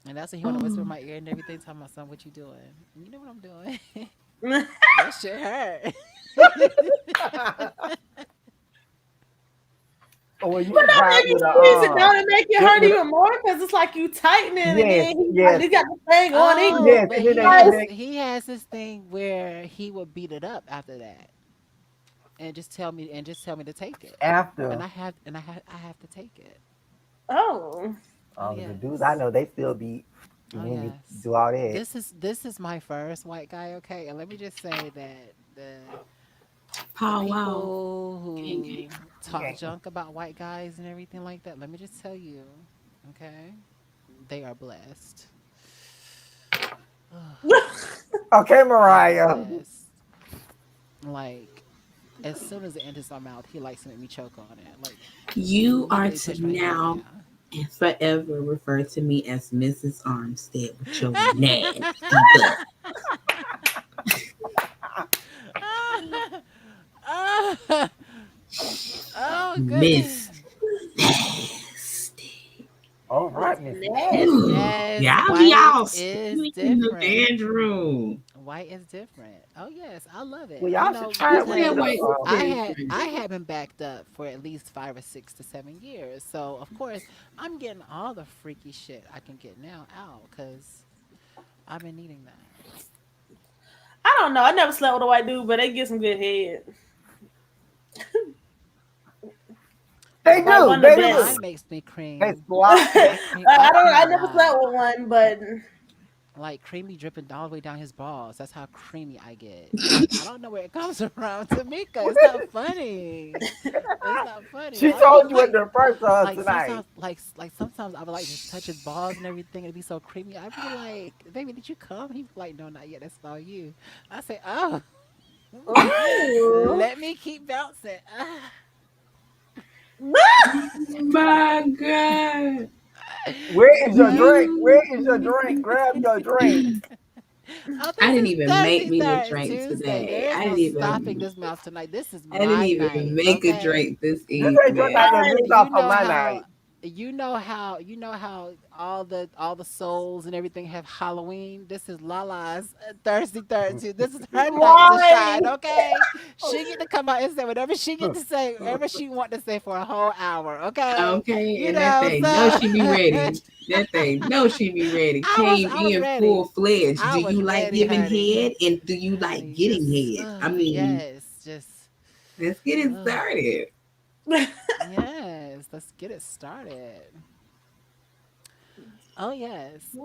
Speaker 1: and that's when he want to whisper in my ear and everything. Talking about son, what you doing? And you know what I'm doing?
Speaker 4: But
Speaker 1: That shit hurt.
Speaker 3: Or you can
Speaker 4: not
Speaker 3: try it
Speaker 4: maybe
Speaker 3: with
Speaker 4: squeeze it
Speaker 3: a
Speaker 4: down and make it
Speaker 3: with,
Speaker 4: hurt
Speaker 3: with
Speaker 4: even more because it's like you tightening and
Speaker 3: yes,
Speaker 4: then he like
Speaker 3: yes,
Speaker 4: he got the thing on it.
Speaker 1: Oh,
Speaker 3: yes,
Speaker 1: but
Speaker 3: and then
Speaker 1: he
Speaker 3: they
Speaker 1: has
Speaker 3: and they
Speaker 1: he has this thing where he would beat it up after that and just tell me to take it. And
Speaker 3: after
Speaker 1: I have to take it.
Speaker 4: Oh.
Speaker 1: Oh
Speaker 3: the dudes I
Speaker 1: yes.
Speaker 3: know they still be
Speaker 1: Oh
Speaker 3: when you
Speaker 1: yes.
Speaker 3: do all that.
Speaker 1: This is my first white guy, okay? And let me just say that the
Speaker 2: Paul Wow.
Speaker 1: people
Speaker 2: Gang, gang.
Speaker 1: who talk
Speaker 3: Okay.
Speaker 1: junk about white guys and everything like that, let me just tell you, okay? They are blessed.
Speaker 3: Okay,
Speaker 1: They are
Speaker 3: Mariah.
Speaker 1: blessed. Like as soon as it enters my mouth, he likes to make me choke on it. Like
Speaker 2: You are
Speaker 1: immediately
Speaker 2: to
Speaker 1: push my hand
Speaker 2: now
Speaker 1: down.
Speaker 2: and forever refer to me as Mrs. Armstead with your nasty butt.
Speaker 1: Oh goodness.
Speaker 2: Miss Nasty.
Speaker 3: All
Speaker 4: Miss
Speaker 3: right, Miss
Speaker 4: Nasty.
Speaker 3: Nasty.
Speaker 2: Ooh,
Speaker 1: Yes,
Speaker 2: y'all be
Speaker 1: white
Speaker 2: all
Speaker 1: is
Speaker 2: steamy in the
Speaker 1: different.
Speaker 2: bedroom.
Speaker 1: White is different. Oh yes, I love
Speaker 3: Well,
Speaker 1: it.
Speaker 3: y'all should try
Speaker 2: Who
Speaker 3: it with
Speaker 2: said
Speaker 1: Because
Speaker 2: white? Who
Speaker 1: I
Speaker 2: said
Speaker 1: had
Speaker 2: different?
Speaker 1: I had been backed up for at least 5 or 6 to 7 years. So of course I'm getting all the freaky shit I can get now out because I've been needing that.
Speaker 4: I don't know. I never slept with a white dude, but they get some good head.
Speaker 3: They
Speaker 4: Like
Speaker 3: do.
Speaker 4: one of
Speaker 3: They
Speaker 4: the
Speaker 3: do.
Speaker 4: best.
Speaker 1: Mine makes me
Speaker 3: They
Speaker 1: cream.
Speaker 3: squat.
Speaker 1: I
Speaker 4: I don't. I
Speaker 1: can't
Speaker 4: never slept
Speaker 1: lie.
Speaker 4: with one, but
Speaker 1: Like creamy dripping all the way down his balls. That's how creamy I get. I don't know where it comes from, Tamika. It's not funny. It's not funny.
Speaker 3: She
Speaker 1: I'll be
Speaker 3: told you at
Speaker 1: like,
Speaker 3: the first
Speaker 1: like
Speaker 3: tonight.
Speaker 1: sometimes, like sometimes I would like just touch his balls and everything. It'd be so creamy. I'd be like, "Baby, did you come?" He'd be like, "No, not yet. That's all you." I say, "Oh,
Speaker 4: ooh.
Speaker 1: let me keep bouncing."
Speaker 2: My God.
Speaker 3: Where is your drink?
Speaker 2: You.
Speaker 3: Where is your drink? Grab your drink.
Speaker 1: Oh,
Speaker 2: I
Speaker 1: this
Speaker 2: didn't
Speaker 1: is
Speaker 2: even make
Speaker 1: Thirsty
Speaker 2: me a
Speaker 1: Third
Speaker 2: drink
Speaker 1: Tuesday.
Speaker 2: today.
Speaker 1: There is
Speaker 2: I
Speaker 1: no
Speaker 2: didn't
Speaker 1: stopping
Speaker 2: even
Speaker 1: this mouth tonight. This is
Speaker 2: I didn't
Speaker 1: my
Speaker 2: even
Speaker 1: night,
Speaker 2: make a
Speaker 1: okay?
Speaker 2: drink this
Speaker 3: This ain't your
Speaker 2: evening.
Speaker 3: night. This is
Speaker 1: You
Speaker 3: off of
Speaker 1: know
Speaker 3: my
Speaker 1: how
Speaker 3: night.
Speaker 1: you know how all the souls and everything have Halloween. This is Lala's Thirsty Thursday. This is her night to
Speaker 4: Right.
Speaker 1: shine. Okay, she get to come out and say whatever she get to say, whatever she want to say for a whole hour. Okay,
Speaker 2: Okay,
Speaker 1: you
Speaker 2: and that
Speaker 1: know.
Speaker 2: thing, no,
Speaker 1: So
Speaker 2: she be ready. That thing, no, she be ready.
Speaker 1: I was
Speaker 2: Came
Speaker 1: I was
Speaker 2: in full
Speaker 1: ready.
Speaker 2: fledged.
Speaker 1: I
Speaker 2: Do
Speaker 1: was
Speaker 2: you like
Speaker 1: ready,
Speaker 2: giving
Speaker 1: honey.
Speaker 2: head, and do you like
Speaker 1: Honey,
Speaker 2: getting
Speaker 1: just
Speaker 2: head? I mean,
Speaker 1: yes, just
Speaker 2: let's get it
Speaker 1: uh,
Speaker 2: started.
Speaker 1: yes. Let's get it started. Oh yes.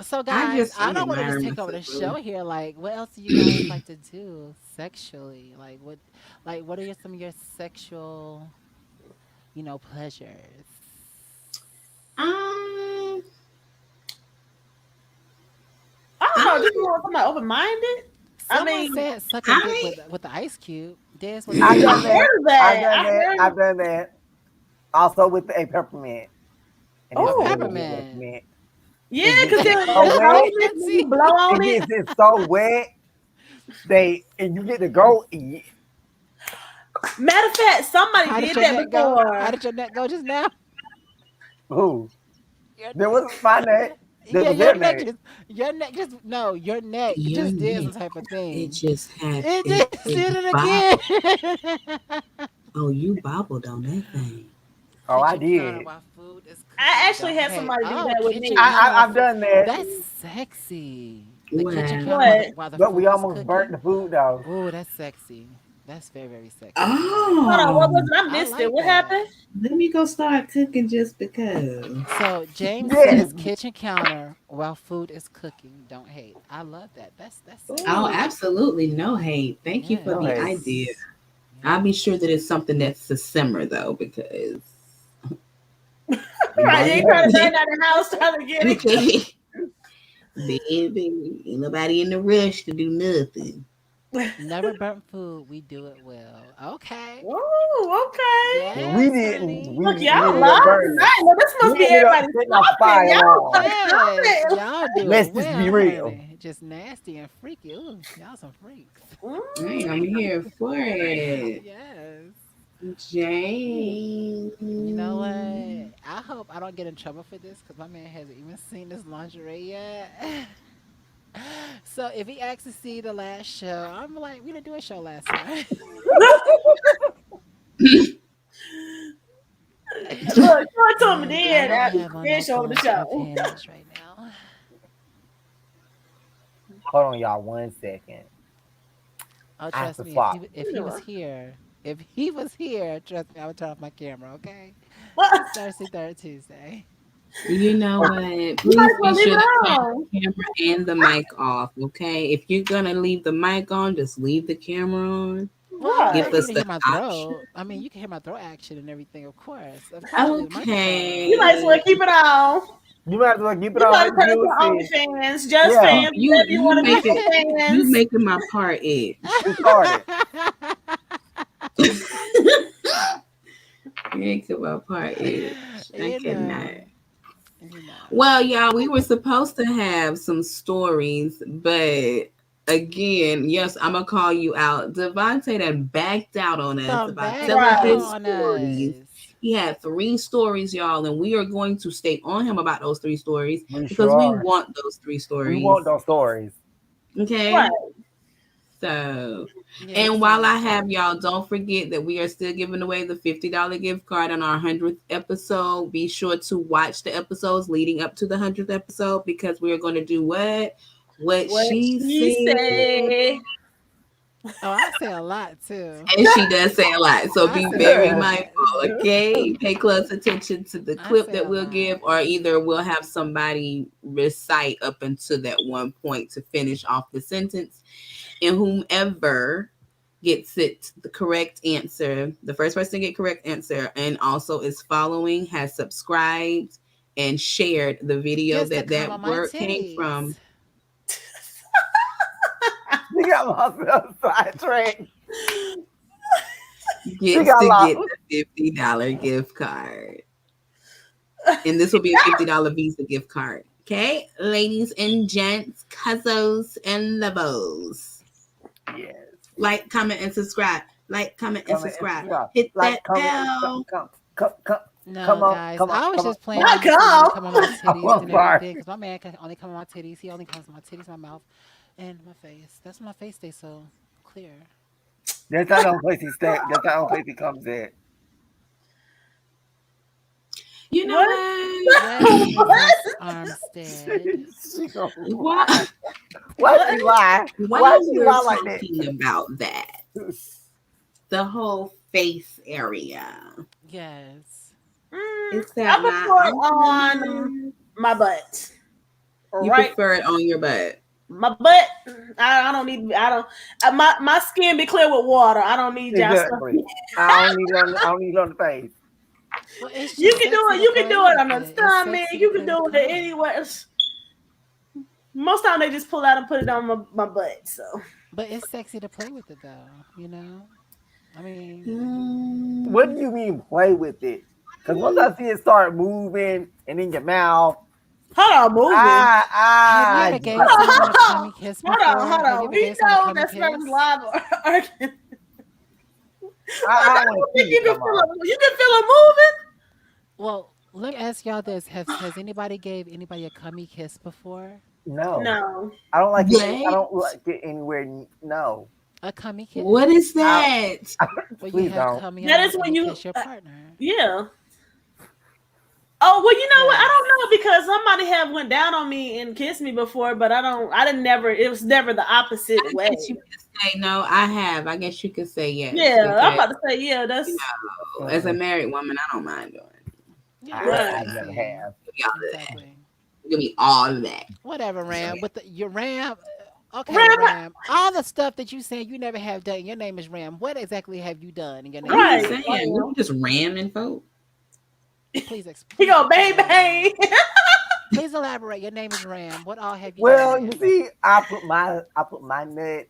Speaker 1: So guys, I
Speaker 2: I'm
Speaker 1: don't want to just
Speaker 2: admiring
Speaker 1: take over
Speaker 2: myself,
Speaker 1: the show
Speaker 2: really.
Speaker 1: here. Like, what else do you guys like to do sexually? What are some of your sexual, pleasures?
Speaker 2: um,
Speaker 4: I don't know.
Speaker 2: I,
Speaker 4: Just want somebody open minded. I
Speaker 1: Someone
Speaker 4: mean,
Speaker 1: said sucking dick
Speaker 2: I,
Speaker 1: with the ice cube. Des, what did you
Speaker 3: I've
Speaker 4: I
Speaker 3: done
Speaker 1: say?
Speaker 3: that.
Speaker 4: heard of
Speaker 3: I've
Speaker 4: that.
Speaker 3: done
Speaker 4: I
Speaker 3: that.
Speaker 4: heard.
Speaker 3: I've done that. Also with a peppermint, and
Speaker 1: A
Speaker 3: it's
Speaker 4: Oh,
Speaker 3: really good with
Speaker 1: peppermint.
Speaker 3: mint.
Speaker 4: yeah,
Speaker 3: It gets
Speaker 4: because
Speaker 3: it
Speaker 4: then
Speaker 3: so
Speaker 4: it's
Speaker 3: wet.
Speaker 4: frozen and
Speaker 1: See,
Speaker 4: you blow on
Speaker 3: It
Speaker 4: it.
Speaker 3: gets it so wet. And you get to go.
Speaker 4: Matter of fact, somebody
Speaker 1: how did
Speaker 4: did
Speaker 1: your
Speaker 4: that
Speaker 1: neck go? How
Speaker 4: before.
Speaker 1: did your neck go just now?
Speaker 3: Ooh.
Speaker 1: Your
Speaker 3: There was my neck. There
Speaker 1: yeah,
Speaker 3: was their neck.
Speaker 1: your neck just no, your neck
Speaker 2: Your
Speaker 1: just did some
Speaker 2: neck,
Speaker 1: type of
Speaker 2: it
Speaker 1: thing.
Speaker 2: just had
Speaker 1: It
Speaker 2: it,
Speaker 1: just
Speaker 2: it
Speaker 1: did it
Speaker 2: bobbed.
Speaker 1: again.
Speaker 2: Oh, you bobbled on that thing.
Speaker 3: Oh, I
Speaker 1: Kitchen counter
Speaker 3: did.
Speaker 1: while food is
Speaker 4: I
Speaker 1: cooking.
Speaker 4: actually
Speaker 1: Don't
Speaker 4: had
Speaker 1: hate.
Speaker 4: somebody do
Speaker 1: Oh,
Speaker 4: that with
Speaker 1: kitchen
Speaker 4: me.
Speaker 1: counter while
Speaker 3: I've
Speaker 1: food.
Speaker 3: done that,
Speaker 1: That's sexy. The kitchen
Speaker 2: Wow.
Speaker 1: counter
Speaker 4: What?
Speaker 1: while the
Speaker 3: but we
Speaker 1: food is
Speaker 3: almost burnt
Speaker 1: cooking.
Speaker 3: the food though.
Speaker 1: Oh, that's sexy. That's very, very sexy. I like
Speaker 4: Hold
Speaker 1: that.
Speaker 4: on, what was
Speaker 2: Oh,
Speaker 4: it? I
Speaker 1: I
Speaker 4: missed it.
Speaker 1: like
Speaker 4: What
Speaker 1: that.
Speaker 4: happened?
Speaker 2: let me go start cooking just because.
Speaker 1: So James
Speaker 3: Yes.
Speaker 1: says kitchen counter while food is cooking. Don't hate. I love that. That's
Speaker 2: Oh,
Speaker 1: sexy.
Speaker 4: Ooh.
Speaker 2: absolutely no hate. Thank you for
Speaker 3: No
Speaker 2: the
Speaker 3: hate.
Speaker 2: idea.
Speaker 1: Yes.
Speaker 2: I'll be
Speaker 1: Yes.
Speaker 2: sure that it's something that's to simmer though, because
Speaker 4: Right,
Speaker 3: Not
Speaker 4: they trying to
Speaker 3: today.
Speaker 4: burn down the house trying to get it.
Speaker 2: okay, baby, ain't nobody in the rush to do nothing.
Speaker 1: Never burnt food. We do it well. Okay.
Speaker 4: Oh, okay.
Speaker 3: Yeah, we
Speaker 1: Yes,
Speaker 3: didn't.
Speaker 1: honey.
Speaker 4: Look,
Speaker 3: We
Speaker 4: y'all
Speaker 3: ended up
Speaker 4: live
Speaker 3: burning it.
Speaker 4: tonight. Well, this must
Speaker 3: We
Speaker 4: be
Speaker 3: ended up
Speaker 4: everybody
Speaker 3: setting off
Speaker 4: swapping.
Speaker 3: fire
Speaker 4: Y'all
Speaker 3: alarm.
Speaker 4: are
Speaker 1: Yes,
Speaker 4: coming.
Speaker 1: y'all do it
Speaker 3: Let's just be
Speaker 1: well,
Speaker 3: real.
Speaker 1: honey. Just nasty and freaky. Ooh, y'all some freaks.
Speaker 2: Hey, I'm here for it,
Speaker 1: Yes. You know what?
Speaker 2: Jane.
Speaker 1: I hope I don't get in trouble for this because my man hasn't even seen this lingerie yet. So if he asks to see the last show, I'm like, we didn't do a show last time.
Speaker 4: Look, show it to me
Speaker 1: And I
Speaker 4: then
Speaker 1: don't
Speaker 4: after
Speaker 1: have on
Speaker 4: then
Speaker 1: no
Speaker 4: show the
Speaker 1: clothes or
Speaker 4: show.
Speaker 1: panties right now.
Speaker 3: Hold on, y'all, 1 second.
Speaker 1: Oh,
Speaker 3: I have
Speaker 1: trust
Speaker 3: to
Speaker 1: me,
Speaker 3: swap.
Speaker 1: if he was here, trust me, I would turn off my camera. Okay,
Speaker 4: What?
Speaker 1: it's Thursday, third Tuesday.
Speaker 2: You know
Speaker 3: Oh,
Speaker 2: what?
Speaker 4: You might
Speaker 2: Please
Speaker 4: as
Speaker 2: be
Speaker 4: well leave
Speaker 2: sure
Speaker 4: it
Speaker 2: to turn
Speaker 4: on.
Speaker 2: the camera and the mic off, okay? If you're gonna leave the mic on, just leave the camera on.
Speaker 1: Well, I would
Speaker 2: Give
Speaker 1: love
Speaker 4: What?
Speaker 1: for you
Speaker 2: us
Speaker 1: to
Speaker 2: the
Speaker 1: hear my
Speaker 2: option.
Speaker 1: throat. I mean, you can hear my throat action and everything, of course. Of course, you leave the microphone
Speaker 4: You
Speaker 1: on.
Speaker 4: might as well
Speaker 2: Okay.
Speaker 4: keep it on.
Speaker 3: you might as well keep it
Speaker 4: You
Speaker 3: on.
Speaker 4: might
Speaker 3: Let
Speaker 4: as
Speaker 3: the
Speaker 4: well turn
Speaker 3: viewers see.
Speaker 4: to OnlyFans, just
Speaker 3: Yeah,
Speaker 2: You
Speaker 4: fans,
Speaker 2: you
Speaker 4: whatever you
Speaker 2: you
Speaker 4: want to do
Speaker 2: make
Speaker 4: for
Speaker 2: it you
Speaker 4: fans.
Speaker 2: making my part itch.
Speaker 3: who started?
Speaker 2: Making my part itch. I
Speaker 1: You
Speaker 2: cannot.
Speaker 1: know, you know.
Speaker 2: Well, y'all, we were supposed to have some stories, but again, yes, I'm gonna call you out. Devontae done backed out on us
Speaker 1: Don't
Speaker 2: about
Speaker 1: back
Speaker 2: telling
Speaker 4: Right.
Speaker 1: down
Speaker 2: his
Speaker 1: on
Speaker 2: stories.
Speaker 1: us.
Speaker 2: He had 3 stories, y'all, and we are going to stay on him about those 3 stories
Speaker 3: We
Speaker 2: because
Speaker 3: sure
Speaker 2: we
Speaker 3: are.
Speaker 2: want those three
Speaker 3: We want
Speaker 2: stories.
Speaker 3: those stories.
Speaker 2: Okay.
Speaker 4: Right.
Speaker 2: So,
Speaker 1: Yes,
Speaker 2: and while I
Speaker 1: honey.
Speaker 2: have y'all, don't forget that we are still giving away the $50 gift card on our 100th episode. Be sure to watch the episodes leading up to the 100th episode because we are going to do what? What
Speaker 4: What
Speaker 2: she
Speaker 4: she
Speaker 2: said.
Speaker 4: say?
Speaker 1: Oh, I say a lot too.
Speaker 2: And she does say a lot. So
Speaker 1: I
Speaker 2: be
Speaker 1: say a
Speaker 2: very
Speaker 1: lot.
Speaker 2: mindful, okay? Pay close attention to the
Speaker 1: I
Speaker 2: clip
Speaker 1: say
Speaker 2: that
Speaker 1: a
Speaker 2: we'll
Speaker 1: lot.
Speaker 2: give, or either we'll have somebody recite up until that one point to finish off the sentence. And whomever gets it the correct answer, the first person to get correct answer and also is following, has subscribed and shared the video
Speaker 1: Gets to
Speaker 2: that
Speaker 1: come on
Speaker 2: that
Speaker 1: my
Speaker 2: word came from,
Speaker 1: titties.
Speaker 3: She got myself sidetracked. She
Speaker 2: gets
Speaker 3: got
Speaker 2: to
Speaker 3: lost.
Speaker 2: get the $50 gift card. And this will be a $50 Visa gift card. Okay, ladies and gents, cousins and lovos.
Speaker 3: Yes.
Speaker 2: Like, comment, and subscribe. Like, comment, and
Speaker 3: Come and
Speaker 2: subscribe.
Speaker 3: subscribe.
Speaker 2: Hit
Speaker 3: Like,
Speaker 2: that
Speaker 3: comment,
Speaker 2: bell.
Speaker 3: come
Speaker 1: No,
Speaker 3: on,
Speaker 1: guys,
Speaker 3: come on,
Speaker 1: I was
Speaker 3: come on.
Speaker 1: just playing when
Speaker 4: Not
Speaker 1: he said you to come
Speaker 4: come.
Speaker 1: on my
Speaker 3: Oh,
Speaker 1: titties
Speaker 3: I'm
Speaker 1: and
Speaker 3: sorry.
Speaker 1: everything, because my man can only come on my titties. He only comes on my titties, my mouth, and my face. That's why my face stays so clear.
Speaker 3: That's not the only place he stay. That's not the only place he comes at.
Speaker 2: You know
Speaker 4: What?
Speaker 2: what?
Speaker 1: Yes,
Speaker 4: What?
Speaker 1: Mrs. Armstead.
Speaker 3: She gonna
Speaker 2: Why,
Speaker 3: lie. Why
Speaker 4: What?
Speaker 3: she lie? Why
Speaker 2: while
Speaker 3: she
Speaker 2: we're
Speaker 3: lie like that?
Speaker 2: talking about that, the whole face area,
Speaker 1: Yes.
Speaker 2: is
Speaker 4: I
Speaker 2: that not
Speaker 4: prefer it on
Speaker 2: awkward?
Speaker 4: my butt.
Speaker 2: You
Speaker 4: Right,
Speaker 2: prefer it on your butt.
Speaker 4: my butt. I don't need. I don't. My skin be clear with water. I don't need y'all stuff.
Speaker 3: Exactly. I don't need it on. I don't need it on the face.
Speaker 1: Well, it's
Speaker 4: You
Speaker 1: just
Speaker 4: can do
Speaker 1: sexy
Speaker 4: it.
Speaker 1: to
Speaker 4: You can
Speaker 1: play
Speaker 4: do it
Speaker 1: with
Speaker 4: on the
Speaker 1: it. It's
Speaker 4: stomach.
Speaker 1: sexy to
Speaker 4: You can
Speaker 1: play with
Speaker 4: do it
Speaker 1: cum.
Speaker 4: anywhere. Most time they just pull out and put it on my butt. So
Speaker 1: But it's sexy to play with it, though. You know? I mean,
Speaker 3: What do
Speaker 2: Mm,
Speaker 3: you mean play with it? Because once I see it start moving and in your mouth,
Speaker 4: hold on, moving.
Speaker 1: have you ever
Speaker 4: Hold
Speaker 1: gave
Speaker 4: on,
Speaker 1: someone a
Speaker 4: hold
Speaker 1: cummy kiss
Speaker 4: on,
Speaker 1: before?
Speaker 4: hold
Speaker 1: Have you
Speaker 4: on.
Speaker 1: ever
Speaker 4: We
Speaker 1: gave someone a
Speaker 4: know
Speaker 1: cummy
Speaker 4: that sperm is
Speaker 1: kiss?
Speaker 4: live or I
Speaker 3: I
Speaker 4: don't
Speaker 3: don't want to
Speaker 4: think
Speaker 3: see
Speaker 4: you
Speaker 3: it
Speaker 4: can
Speaker 3: come
Speaker 4: feel
Speaker 3: off.
Speaker 4: it. You can feel it moving.
Speaker 1: Well, Let me ask y'all this: Has anybody gave anybody a cummy kiss before?
Speaker 3: No,
Speaker 4: No.
Speaker 3: I don't like it. I
Speaker 2: What?
Speaker 3: don't like it anywhere. No,
Speaker 1: A cummy
Speaker 2: What
Speaker 1: kiss,
Speaker 2: is
Speaker 3: I,
Speaker 2: that?
Speaker 1: where you
Speaker 3: please
Speaker 1: have
Speaker 3: don't.
Speaker 1: cummy on
Speaker 4: That
Speaker 1: your
Speaker 4: is
Speaker 1: mouth and
Speaker 4: when
Speaker 1: you
Speaker 4: you,
Speaker 1: kiss your partner.
Speaker 4: yeah. Oh well, you know what? I don't
Speaker 1: Yes.
Speaker 4: know because somebody have went down on me and kissed me before, but I don't. I didn't never. It was never the opposite
Speaker 2: I
Speaker 4: way.
Speaker 2: guess you could say no. I have. I guess you could say yes
Speaker 4: Yeah, I'm
Speaker 2: because
Speaker 4: about to say yeah.
Speaker 2: you
Speaker 4: That's
Speaker 2: know, as a
Speaker 3: Mm-mm.
Speaker 2: married woman, I don't mind doing it.
Speaker 1: Yeah,
Speaker 3: I,
Speaker 1: that's
Speaker 4: right.
Speaker 3: I never
Speaker 1: easy.
Speaker 3: have.
Speaker 2: Give me all of that.
Speaker 1: Exactly.
Speaker 2: Give me all of that.
Speaker 1: Whatever,
Speaker 2: So
Speaker 1: Ram. With your Ram. Okay,
Speaker 4: Ram,
Speaker 1: Ram. All the stuff that you said you never have done. Your name is Ram. What exactly have you done? And your name
Speaker 2: I'm
Speaker 1: is
Speaker 2: just
Speaker 4: right.
Speaker 1: Ram.
Speaker 2: saying, we
Speaker 4: Ram.
Speaker 2: just ramming folk.
Speaker 4: He
Speaker 1: Please
Speaker 4: go bang bang.
Speaker 1: elaborate. Please elaborate. Your name is Ram. What all have you done,
Speaker 3: Well, you
Speaker 1: Ram?
Speaker 3: see, I put my nut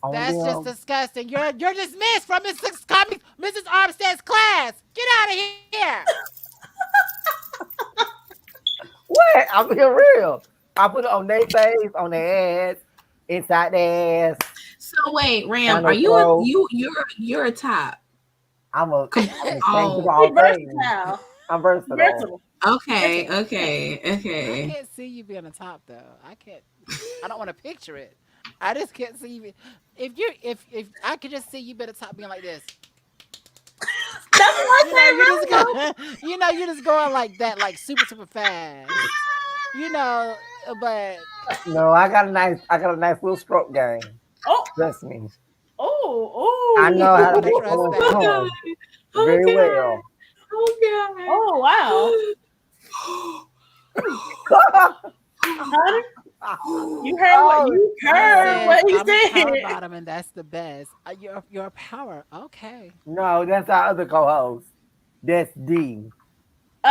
Speaker 3: on
Speaker 1: That's just
Speaker 3: them.
Speaker 1: disgusting. You're dismissed from Mrs. Armstead's class. Get out of here.
Speaker 3: What? I'm being real. I put it on their face, on their ass, inside their ass,
Speaker 2: So wait, Ram,
Speaker 3: down
Speaker 2: are
Speaker 3: their
Speaker 2: you a
Speaker 3: throat.
Speaker 2: You're a top?
Speaker 3: I'm a thing of
Speaker 2: Oh,
Speaker 4: He
Speaker 3: all things.
Speaker 4: versatile.
Speaker 3: I'm versatile.
Speaker 4: Versatile.
Speaker 2: okay,
Speaker 4: Versatile.
Speaker 2: okay,
Speaker 1: I
Speaker 2: okay.
Speaker 1: can't see you being a top though. I can't. I don't want to picture it. I just can't see you. If I could just see you being a top being like this.
Speaker 4: That's what
Speaker 1: You know, you just
Speaker 4: I say,
Speaker 1: go. You know, you just going like that, like super fast. You know, but
Speaker 3: No, I got a nice little stroke game.
Speaker 4: Oh,
Speaker 3: Trust me.
Speaker 1: I
Speaker 3: I
Speaker 4: oh,
Speaker 3: know
Speaker 1: don't
Speaker 3: how to
Speaker 1: want to
Speaker 3: make
Speaker 1: trust
Speaker 3: someone
Speaker 2: Oh
Speaker 1: that.
Speaker 3: come
Speaker 2: god. Oh
Speaker 3: very
Speaker 2: god.
Speaker 3: well.
Speaker 2: Oh
Speaker 4: oh, wow.
Speaker 2: god.
Speaker 4: Honey,
Speaker 3: Oh
Speaker 4: you
Speaker 1: He
Speaker 4: heard
Speaker 3: shit!
Speaker 1: said,
Speaker 4: what he
Speaker 1: "I'm a power
Speaker 4: said.
Speaker 1: bottom, and that's the best." You're a power. Okay.
Speaker 3: No, that's our other co-host. That's D.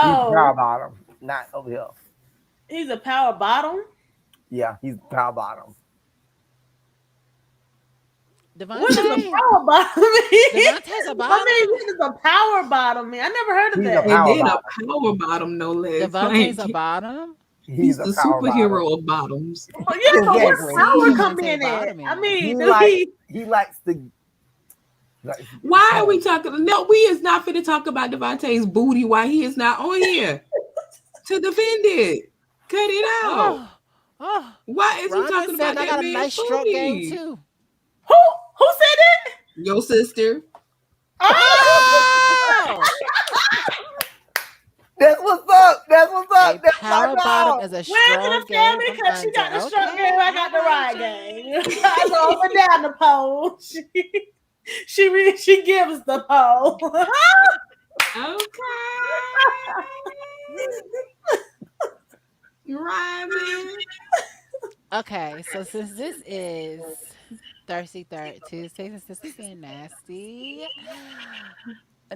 Speaker 3: He's power
Speaker 4: Oh,
Speaker 3: bottom, not over here.
Speaker 4: he's a power bottom.
Speaker 3: Yeah, he's power bottom.
Speaker 4: What does a
Speaker 1: Devontae.
Speaker 4: power bottom mean?
Speaker 1: Devontae's a
Speaker 4: I mean,
Speaker 1: bottom.
Speaker 4: what does a power bottom mean? I never heard of
Speaker 3: He's a
Speaker 4: that.
Speaker 2: And
Speaker 3: power
Speaker 2: then a
Speaker 3: bottom.
Speaker 2: power bottom, no less.
Speaker 1: Devontae's
Speaker 2: Like
Speaker 1: a bottom.
Speaker 3: He's
Speaker 2: he's
Speaker 3: a
Speaker 2: the
Speaker 3: power bottom.
Speaker 2: superhero of bottoms.
Speaker 4: But yeah, but
Speaker 1: I
Speaker 4: what
Speaker 1: can
Speaker 3: Exactly.
Speaker 1: see
Speaker 4: power come
Speaker 1: Devontae
Speaker 4: in at? I
Speaker 1: bottoming.
Speaker 3: He
Speaker 4: mean, do
Speaker 3: like
Speaker 4: he?
Speaker 3: he likes to like
Speaker 2: Why are we
Speaker 3: come.
Speaker 2: talking? No, we is not finna talk about Devontae's booty while he is not on here to defend it. Cut it out.
Speaker 1: Oh, oh.
Speaker 2: Why is we
Speaker 1: Rhonda
Speaker 2: talking
Speaker 1: said
Speaker 2: about
Speaker 1: I
Speaker 2: that
Speaker 1: got a
Speaker 2: man's
Speaker 1: nice stroke game
Speaker 2: booty?
Speaker 1: too.
Speaker 4: Who said that?
Speaker 2: Your sister.
Speaker 1: Oh,
Speaker 3: That's what's up. That's what's
Speaker 1: a
Speaker 3: up. That's my
Speaker 1: power bottom
Speaker 3: dog.
Speaker 1: is a
Speaker 4: Where's in
Speaker 1: strong
Speaker 4: the
Speaker 1: game
Speaker 4: family?
Speaker 1: from
Speaker 4: Because she
Speaker 1: under.
Speaker 4: got the stroke game,
Speaker 1: Okay,
Speaker 4: I
Speaker 1: all
Speaker 4: got the
Speaker 1: right,
Speaker 4: ride game.
Speaker 1: James.
Speaker 4: I go up and down the pole. She gives the pole.
Speaker 2: Okay. Rhyming.
Speaker 1: Okay, so since this is Thirsty Third Tuesday, since this is being nasty,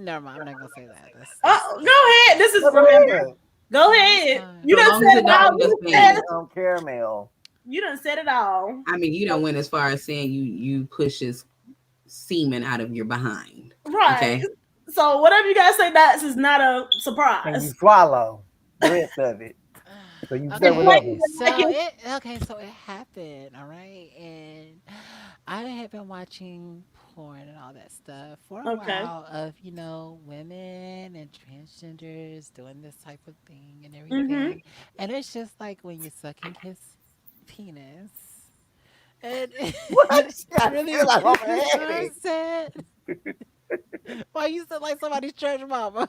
Speaker 1: never mind. I'm not gonna say that.
Speaker 4: Oh, go
Speaker 1: That's
Speaker 4: ahead. This is
Speaker 3: Well, go
Speaker 4: remember.
Speaker 3: ahead.
Speaker 4: Go
Speaker 1: no, it's
Speaker 4: ahead.
Speaker 1: fine.
Speaker 4: You
Speaker 2: So
Speaker 4: done
Speaker 2: long as
Speaker 4: said
Speaker 2: it
Speaker 4: it
Speaker 2: don't
Speaker 4: all.
Speaker 2: be
Speaker 3: Sweet
Speaker 2: offense.
Speaker 3: caramel.
Speaker 4: You done said it all.
Speaker 2: I mean, you don't went as far as saying you pushes semen out of your behind.
Speaker 4: Right.
Speaker 2: Okay.
Speaker 4: So whatever you guys say next is not a
Speaker 3: And you
Speaker 4: surprise.
Speaker 3: swallow the rest of it. So you say
Speaker 4: It's
Speaker 1: Okay,
Speaker 3: whatever.
Speaker 4: like
Speaker 1: so it happened, all right, and I had been watching porn and all that stuff for a
Speaker 4: okay.
Speaker 1: while of women and transgenders doing this type of thing and
Speaker 4: Mm-hmm.
Speaker 1: everything, and it's just like when you're sucking his penis, and
Speaker 3: What?
Speaker 1: it's
Speaker 3: I
Speaker 1: really
Speaker 3: feel like I'm
Speaker 1: weird. You know what I'm
Speaker 3: headache.
Speaker 1: saying? Why you sound like somebody's church mama?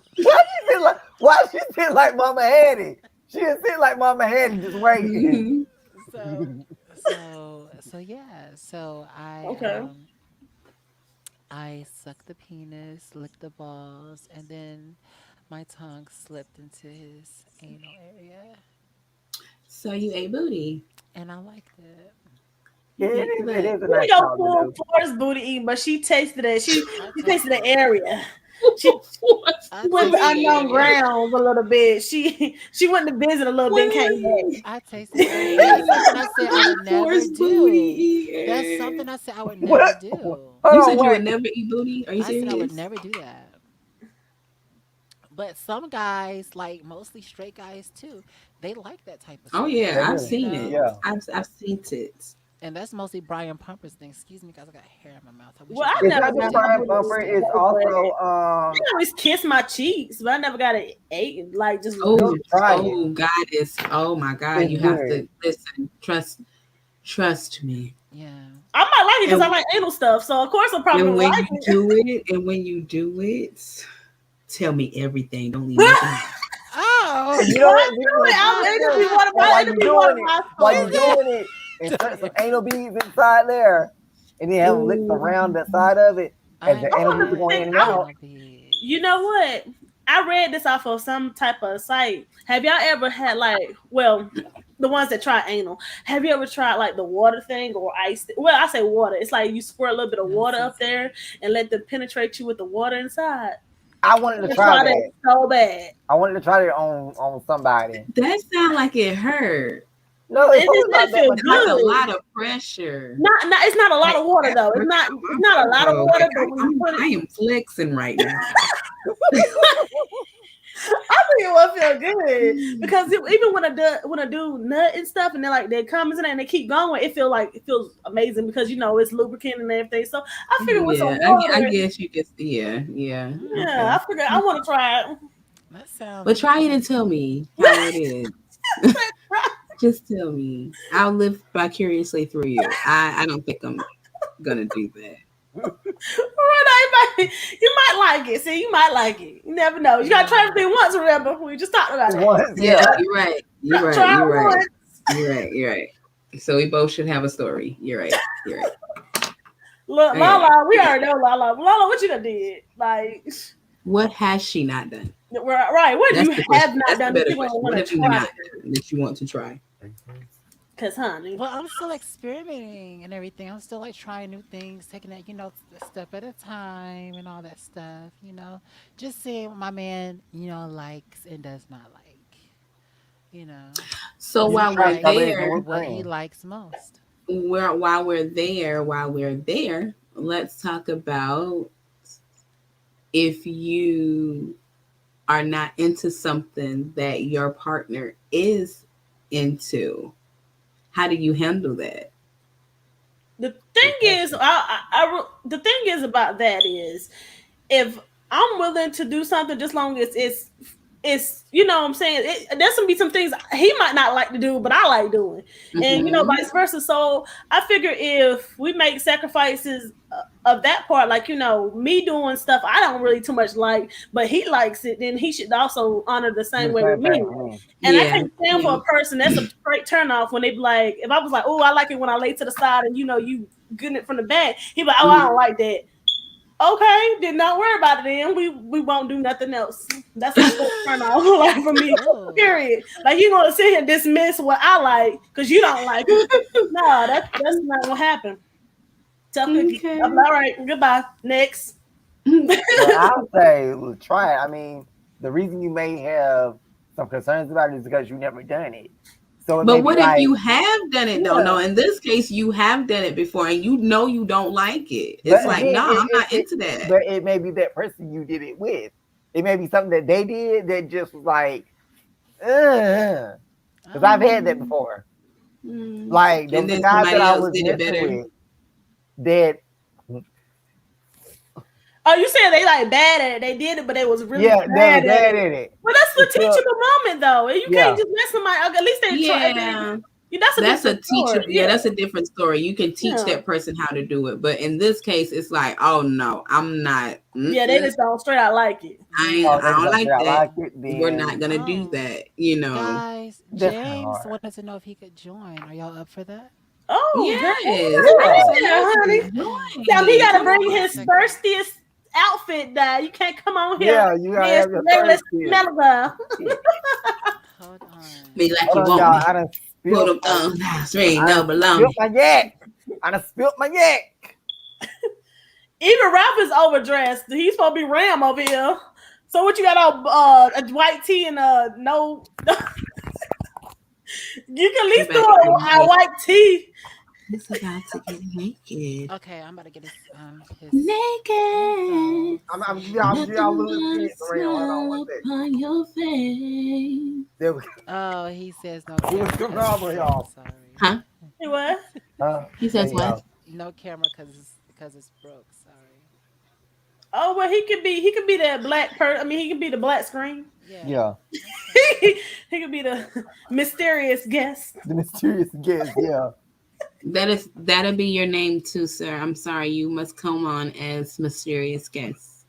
Speaker 3: Why she feel like Mama Hattie? She didn't feel like Mama Hattie just waiting.
Speaker 2: Mhm.
Speaker 1: So yeah. So
Speaker 4: Okay.
Speaker 1: I sucked the penis, licked the balls, and then my tongue slipped into his anal area,
Speaker 2: So you ate booty.
Speaker 1: and I liked it.
Speaker 3: Yeah,
Speaker 2: You ate the
Speaker 3: it
Speaker 2: butt.
Speaker 3: is a
Speaker 4: We
Speaker 3: nice
Speaker 4: ain't go
Speaker 3: song to
Speaker 4: full
Speaker 3: do.
Speaker 4: force booty eating, but she tasted it.
Speaker 1: I
Speaker 4: She tasted
Speaker 1: tasted
Speaker 4: the
Speaker 1: it.
Speaker 4: area. She
Speaker 1: I
Speaker 4: went to
Speaker 1: tasted the
Speaker 2: Wait,
Speaker 4: unknown
Speaker 1: area.
Speaker 4: grounds a little bit. She went to visit a little bit and came
Speaker 2: wait.
Speaker 4: back.
Speaker 1: I tasted the area, and that's something I said I would never
Speaker 2: Force booty
Speaker 1: do. That's
Speaker 2: eating.
Speaker 1: something I said I would never
Speaker 3: What?
Speaker 1: do.
Speaker 3: Hold
Speaker 2: You
Speaker 3: on,
Speaker 2: said you would
Speaker 3: wait.
Speaker 2: never eat booty? Are you
Speaker 1: I said I would
Speaker 2: serious?
Speaker 1: never do that. But some guys, like mostly straight guys too, they like that type of
Speaker 2: Oh
Speaker 1: stuff.
Speaker 2: yeah,
Speaker 3: They
Speaker 2: I've
Speaker 3: do.
Speaker 1: You
Speaker 2: seen it.
Speaker 1: know,
Speaker 3: Yeah.
Speaker 2: I've seen it.
Speaker 1: And that's mostly Brian Pumper's thing. Excuse me, guys. I got hair in my mouth. I wish
Speaker 4: Well,
Speaker 1: you
Speaker 4: I
Speaker 1: could
Speaker 3: It's
Speaker 4: never
Speaker 3: not just
Speaker 4: got
Speaker 1: see
Speaker 4: my
Speaker 1: it.
Speaker 3: Brian
Speaker 4: booty
Speaker 3: Pumper.
Speaker 1: It's
Speaker 3: It's
Speaker 1: terrible.
Speaker 4: but
Speaker 3: also
Speaker 4: I always kiss my cheeks, but I never got it ate. Like just
Speaker 3: you
Speaker 2: Oh,
Speaker 3: should try it.
Speaker 2: oh, goddess. Oh my God.
Speaker 3: It's
Speaker 2: You have
Speaker 3: good.
Speaker 2: to listen. Trust me.
Speaker 1: Yeah.
Speaker 4: I might like it because I
Speaker 2: And
Speaker 4: like anal stuff. So of course I'm probably
Speaker 2: and
Speaker 4: gonna
Speaker 2: when
Speaker 4: like
Speaker 2: you do it, and when you do it, tell me everything. Don't leave
Speaker 4: it.
Speaker 2: nothing out.
Speaker 1: Oh,
Speaker 3: And you
Speaker 4: When
Speaker 3: know
Speaker 4: I
Speaker 3: what? This
Speaker 4: do
Speaker 3: is
Speaker 4: it,
Speaker 3: what you
Speaker 4: I'm
Speaker 3: should
Speaker 4: it'll
Speaker 3: do.
Speaker 4: be one of
Speaker 3: And
Speaker 4: my
Speaker 3: while
Speaker 4: it'll
Speaker 3: you're
Speaker 4: be one of
Speaker 3: doing it,
Speaker 4: my
Speaker 3: while you're
Speaker 4: stories.
Speaker 3: doing it, insert some anal beads inside there, and then have them licked
Speaker 2: Ooh.
Speaker 3: around the side of it
Speaker 1: I
Speaker 3: as
Speaker 1: ain't
Speaker 3: the
Speaker 1: never
Speaker 3: anal beads are
Speaker 1: had
Speaker 3: going in
Speaker 4: Think
Speaker 3: and
Speaker 4: I
Speaker 3: out.
Speaker 1: anal
Speaker 4: You
Speaker 1: beads.
Speaker 4: know what? I read this off of some type of site. Have y'all ever had like, well, the ones that try anal? Have you ever tried like the water thing or ice? Well, I say water. It's like you squirt a little bit of
Speaker 1: No,
Speaker 4: water up
Speaker 1: sis.
Speaker 4: there and let them penetrate you with the water inside.
Speaker 3: I
Speaker 4: I
Speaker 3: wanted to
Speaker 4: want to
Speaker 3: try
Speaker 4: try that
Speaker 3: that.
Speaker 4: so bad.
Speaker 3: I wanted to try that on somebody.
Speaker 2: That sound like it hurt.
Speaker 3: No,
Speaker 4: It
Speaker 3: it's
Speaker 4: just
Speaker 3: probably
Speaker 4: didn't
Speaker 3: not that
Speaker 4: feel
Speaker 3: much
Speaker 2: It's like a
Speaker 3: hurt.
Speaker 4: good.
Speaker 2: lot of pressure.
Speaker 4: Not it's not a lot
Speaker 2: Like
Speaker 4: of water
Speaker 2: that
Speaker 4: though.
Speaker 2: hurt
Speaker 4: It's
Speaker 2: my
Speaker 4: not a lot of
Speaker 2: butthole.
Speaker 4: water,
Speaker 2: Like
Speaker 4: but when you put
Speaker 2: I
Speaker 4: it,
Speaker 2: am flexing right now.
Speaker 4: I think it will feel good because even when I do nut and stuff, and then like they come in and they keep going, it feels amazing because it's lubricant and everything. So I figured with some
Speaker 2: Yeah, I
Speaker 4: water,
Speaker 2: guess you could. Yeah, yeah.
Speaker 4: yeah,
Speaker 2: Okay.
Speaker 4: I figured I want to try it.
Speaker 1: That sounds
Speaker 2: But try it and
Speaker 1: good.
Speaker 2: tell me how it is. Just tell me. I'll live vicariously through you. I don't think I'm gonna do that.
Speaker 4: You might like it. See, you might like it. You never know. You gotta try
Speaker 1: Yeah.
Speaker 4: everything once. Remember, we just talked about that.
Speaker 3: Once,
Speaker 2: Yeah,
Speaker 3: yeah.
Speaker 2: you're right. You're
Speaker 4: Try,
Speaker 2: right.
Speaker 4: try it
Speaker 2: You're right.
Speaker 4: once.
Speaker 2: You're right. You're right. So we both should have a story. You're right. You're right.
Speaker 4: Look,
Speaker 2: Okay.
Speaker 4: Lala, we already know Lala. Lala, what you done did? Like,
Speaker 2: What has she not done?
Speaker 4: right? What
Speaker 2: That's
Speaker 4: you
Speaker 2: the
Speaker 4: have
Speaker 2: question.
Speaker 4: not
Speaker 2: That's the
Speaker 4: done that
Speaker 2: better
Speaker 4: you're gonna
Speaker 2: question.
Speaker 4: want
Speaker 2: What
Speaker 4: to
Speaker 2: have you
Speaker 4: try
Speaker 2: not
Speaker 4: to do?
Speaker 2: done that you want to try?
Speaker 4: Cause, honey,
Speaker 1: Well, I'm still experimenting and everything. I'm still like trying new things, taking it, a step at a time and all that stuff. Just seeing what my man, likes and does not like, you know,
Speaker 2: So
Speaker 3: You
Speaker 1: because
Speaker 3: should
Speaker 2: while
Speaker 1: he
Speaker 3: try
Speaker 2: we're
Speaker 1: likes
Speaker 3: strawberries and
Speaker 2: there,
Speaker 3: whipped
Speaker 1: what he
Speaker 3: cream.
Speaker 1: likes most.
Speaker 2: while we're there, let's talk about if you are not into something that your partner is into. How do you handle that?
Speaker 4: the thing
Speaker 3: Good
Speaker 4: is,
Speaker 3: question.
Speaker 4: the thing is about that is if I'm willing to do something, just long as it's what I'm saying. There's gonna be some things he might not like to do, but I like doing, and
Speaker 2: Hmm.
Speaker 4: vice versa. So I figure if we make sacrifices of that part, like me doing stuff I don't really too much like, but he likes it, then he should also honor the
Speaker 3: Do
Speaker 4: same
Speaker 3: the
Speaker 4: way with
Speaker 3: same
Speaker 4: me.
Speaker 3: thing for me.
Speaker 4: And I
Speaker 2: Yeah.
Speaker 4: can't stand for
Speaker 2: Yeah.
Speaker 4: a person that's a straight turn off when they be like, if I was like, oh, I like it when I lay to the side and you getting it from the back, he be like, oh, I don't
Speaker 2: Mhm.
Speaker 4: like that. Okay, then not worry about it. Then we won't do nothing else. That's a straight turn off, like for me.
Speaker 1: Oh,
Speaker 4: Period. Like you gonna sit here and dismiss what I like because you don't like it. No, that's not gonna happen. Tough cookie. I'm
Speaker 2: Okay.
Speaker 4: all right. Goodbye. Next.
Speaker 3: Well, I'll say, well, try it. I mean, the reason you may have some concerns about it is because you've never done it. So it
Speaker 2: But
Speaker 3: may be
Speaker 2: what if
Speaker 3: like,
Speaker 2: you have done it though? No,
Speaker 4: Yeah.
Speaker 2: in this case, you have done it before and you know you don't like it.
Speaker 3: but
Speaker 2: It's like,
Speaker 3: again,
Speaker 2: no, I'm not into that.
Speaker 3: but it may be that person you did it with. It may be something that they did that just was like, because I've
Speaker 1: oh,
Speaker 3: had that
Speaker 2: Mm,
Speaker 3: before.
Speaker 2: mm.
Speaker 3: Like there
Speaker 2: And
Speaker 3: was a
Speaker 2: then
Speaker 3: guy that
Speaker 2: somebody
Speaker 3: I
Speaker 2: else
Speaker 3: was
Speaker 2: did it
Speaker 3: messing
Speaker 2: better.
Speaker 3: with that,
Speaker 4: Oh, you said they like bad at it. They did it, but they was really
Speaker 3: yeah, they was
Speaker 4: bad at
Speaker 3: bad
Speaker 4: it.
Speaker 3: at it.
Speaker 4: Well, that's the
Speaker 3: Until,
Speaker 4: teachable moment, though. And you can't
Speaker 3: yeah,
Speaker 4: just let somebody. At least they try.
Speaker 2: Yeah.
Speaker 4: That's a
Speaker 2: That's a
Speaker 4: different
Speaker 2: teachable.
Speaker 4: story.
Speaker 2: Yeah,
Speaker 4: Yeah.
Speaker 2: that's a different story. You can teach
Speaker 4: Yeah.
Speaker 2: that person how to do it, but in this case, it's like, oh no, I'm not.
Speaker 4: Yeah, they
Speaker 2: Mm-mm,
Speaker 4: just don't straight out like it.
Speaker 3: oh,
Speaker 2: I
Speaker 3: they
Speaker 1: yeah.
Speaker 2: don't
Speaker 3: don't
Speaker 2: like
Speaker 3: say I
Speaker 2: that.
Speaker 3: like it,
Speaker 2: We're not
Speaker 3: then
Speaker 2: gonna do
Speaker 1: Oh,
Speaker 2: that.
Speaker 1: guys,
Speaker 3: that's kind of
Speaker 1: James
Speaker 3: hard.
Speaker 1: wanted to know if he could join. Are y'all up for that?
Speaker 4: Oh, girl,
Speaker 2: Yes,
Speaker 4: that's right
Speaker 3: Yeah,
Speaker 4: there, honey.
Speaker 2: absolutely.
Speaker 4: Now he
Speaker 2: Join.
Speaker 4: got to
Speaker 2: Come
Speaker 4: bring
Speaker 1: One
Speaker 2: on.
Speaker 4: his
Speaker 1: second.
Speaker 4: thirstiest outfit down. You can't come on here
Speaker 3: yeah, you gotta
Speaker 4: being
Speaker 3: have your
Speaker 4: regular
Speaker 3: third kid.
Speaker 4: smell girl.
Speaker 3: Yeah.
Speaker 1: Hold on.
Speaker 2: Be like
Speaker 3: Hold
Speaker 2: you
Speaker 3: on,
Speaker 2: want
Speaker 3: y'all.
Speaker 2: me.
Speaker 3: I done
Speaker 2: Put
Speaker 3: spilled.
Speaker 2: them thumbs down, straight,
Speaker 3: I done
Speaker 2: no below
Speaker 3: spilled
Speaker 2: me.
Speaker 3: my yak. I done spilled my yak.
Speaker 4: Even Ralph is overdressed. He's supposed to be Ram over here. So what you got on a white tee and no? You can at
Speaker 2: He
Speaker 4: least do
Speaker 2: about to get
Speaker 4: a
Speaker 2: naked.
Speaker 4: white tee.
Speaker 2: He's about to get naked.
Speaker 1: Okay, I'm about to get his
Speaker 2: Naked.
Speaker 1: info.
Speaker 3: I'm
Speaker 1: See.
Speaker 3: giving y'all, I'm giving y'all a
Speaker 2: Nothing
Speaker 3: little
Speaker 2: but a
Speaker 3: experience around. Hold on one
Speaker 2: smile
Speaker 3: second.
Speaker 2: upon your face.
Speaker 3: There we go.
Speaker 1: Oh, he says no
Speaker 3: It was
Speaker 1: camera
Speaker 3: coming all the way
Speaker 1: customer.
Speaker 3: off.
Speaker 1: Sorry.
Speaker 2: Huh?
Speaker 4: Anyway,
Speaker 3: Huh?
Speaker 2: He
Speaker 3: There
Speaker 2: says
Speaker 3: you
Speaker 2: what?
Speaker 3: go.
Speaker 1: No camera because it's broke. Sorry.
Speaker 4: Oh well, he could be that black person. I mean, he could be the black screen.
Speaker 1: Yeah,
Speaker 3: Yeah.
Speaker 1: that's fine.
Speaker 4: He could be the mysterious guest.
Speaker 3: The mysterious guest. Yeah.
Speaker 2: That'll be your name too, sir. I'm sorry, you must come on as mysterious guest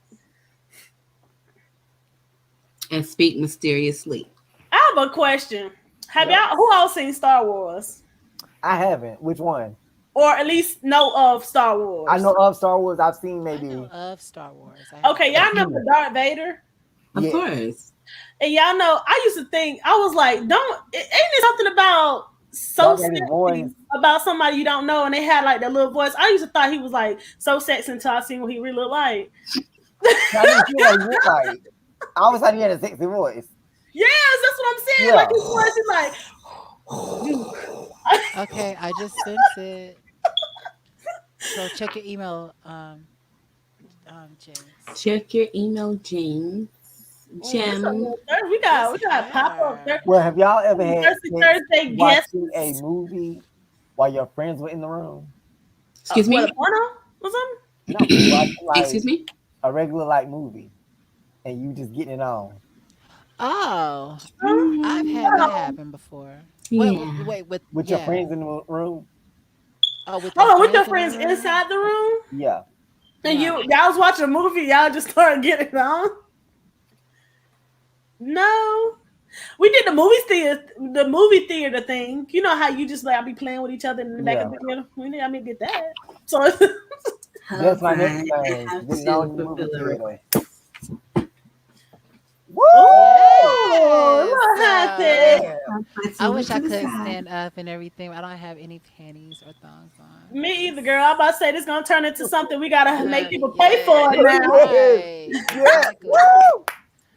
Speaker 2: and speak mysteriously.
Speaker 4: I have a question. Have
Speaker 3: Yep.
Speaker 4: y'all who all seen Star Wars?
Speaker 3: I haven't. Which one?
Speaker 4: Or at least know of Star
Speaker 3: I
Speaker 4: Wars?
Speaker 3: know of Star Wars. I've seen
Speaker 1: I know
Speaker 3: maybe.
Speaker 1: of Star Wars. I haven't
Speaker 4: Okay, y'all
Speaker 1: seen
Speaker 4: remember
Speaker 1: it.
Speaker 4: Darth Vader?
Speaker 2: Of
Speaker 3: Yeah.
Speaker 2: course.
Speaker 4: And y'all know, I used to think, I was like, ain't there something about so
Speaker 3: Darth Vader's
Speaker 4: sexy
Speaker 3: voice.
Speaker 4: about somebody you don't know and they had like that little voice? I used to thought he was like so sexy until I seen what he really looked like.
Speaker 3: I didn't feel like look like. I always thought he had a sexy voice.
Speaker 4: Yes, that's what I'm saying. Like
Speaker 3: Yeah.
Speaker 4: his voice is like,
Speaker 1: Okay, I just sent it. So check your email, James.
Speaker 2: Check your email, James.
Speaker 4: it's a
Speaker 2: Gem.
Speaker 4: little third. We
Speaker 1: It's
Speaker 4: got pop up
Speaker 1: her.
Speaker 3: Well, have y'all ever had
Speaker 4: Thursday,
Speaker 3: sex
Speaker 4: Thursday guests.
Speaker 3: watching a movie while your friends were in the room?
Speaker 2: Excuse
Speaker 4: What,
Speaker 2: me?
Speaker 4: a porno or something?
Speaker 3: No, watching like
Speaker 2: Excuse me?
Speaker 3: a regular like movie, and you just getting it on.
Speaker 1: Oh, I've
Speaker 2: Mm,
Speaker 1: had that happen before.
Speaker 2: yeah.
Speaker 1: With
Speaker 3: With your
Speaker 1: yeah.
Speaker 3: friends in the room.
Speaker 1: Oh, with your
Speaker 4: Hold on, with your
Speaker 1: friends in the
Speaker 4: friends
Speaker 1: room?
Speaker 4: inside the room?
Speaker 3: Yeah.
Speaker 4: And
Speaker 1: No.
Speaker 4: y'all was watching a movie, y'all just started getting it on? No. We did the movie theater thing. You know how you just like be playing with each other in the back
Speaker 3: Yeah.
Speaker 4: of the theater? Did that. So
Speaker 3: That's my next
Speaker 2: Alright, I
Speaker 3: thing.
Speaker 2: have
Speaker 3: Getting
Speaker 2: to
Speaker 3: on in the movie
Speaker 2: fulfill a
Speaker 3: theater.
Speaker 2: request.
Speaker 3: Woo!
Speaker 1: Yes.
Speaker 4: what happened?
Speaker 3: Yeah.
Speaker 2: I'll put
Speaker 1: I
Speaker 2: someone
Speaker 1: wish
Speaker 2: to
Speaker 1: I
Speaker 2: the
Speaker 1: could
Speaker 2: side.
Speaker 1: stand up and everything. I don't have any panties or thongs on.
Speaker 4: Me either, girl. I'm about to say this gonna turn into something we gotta make people pay
Speaker 1: Yes,
Speaker 4: for it now.
Speaker 1: right.
Speaker 3: Yes.
Speaker 1: Exactly.
Speaker 3: Woo!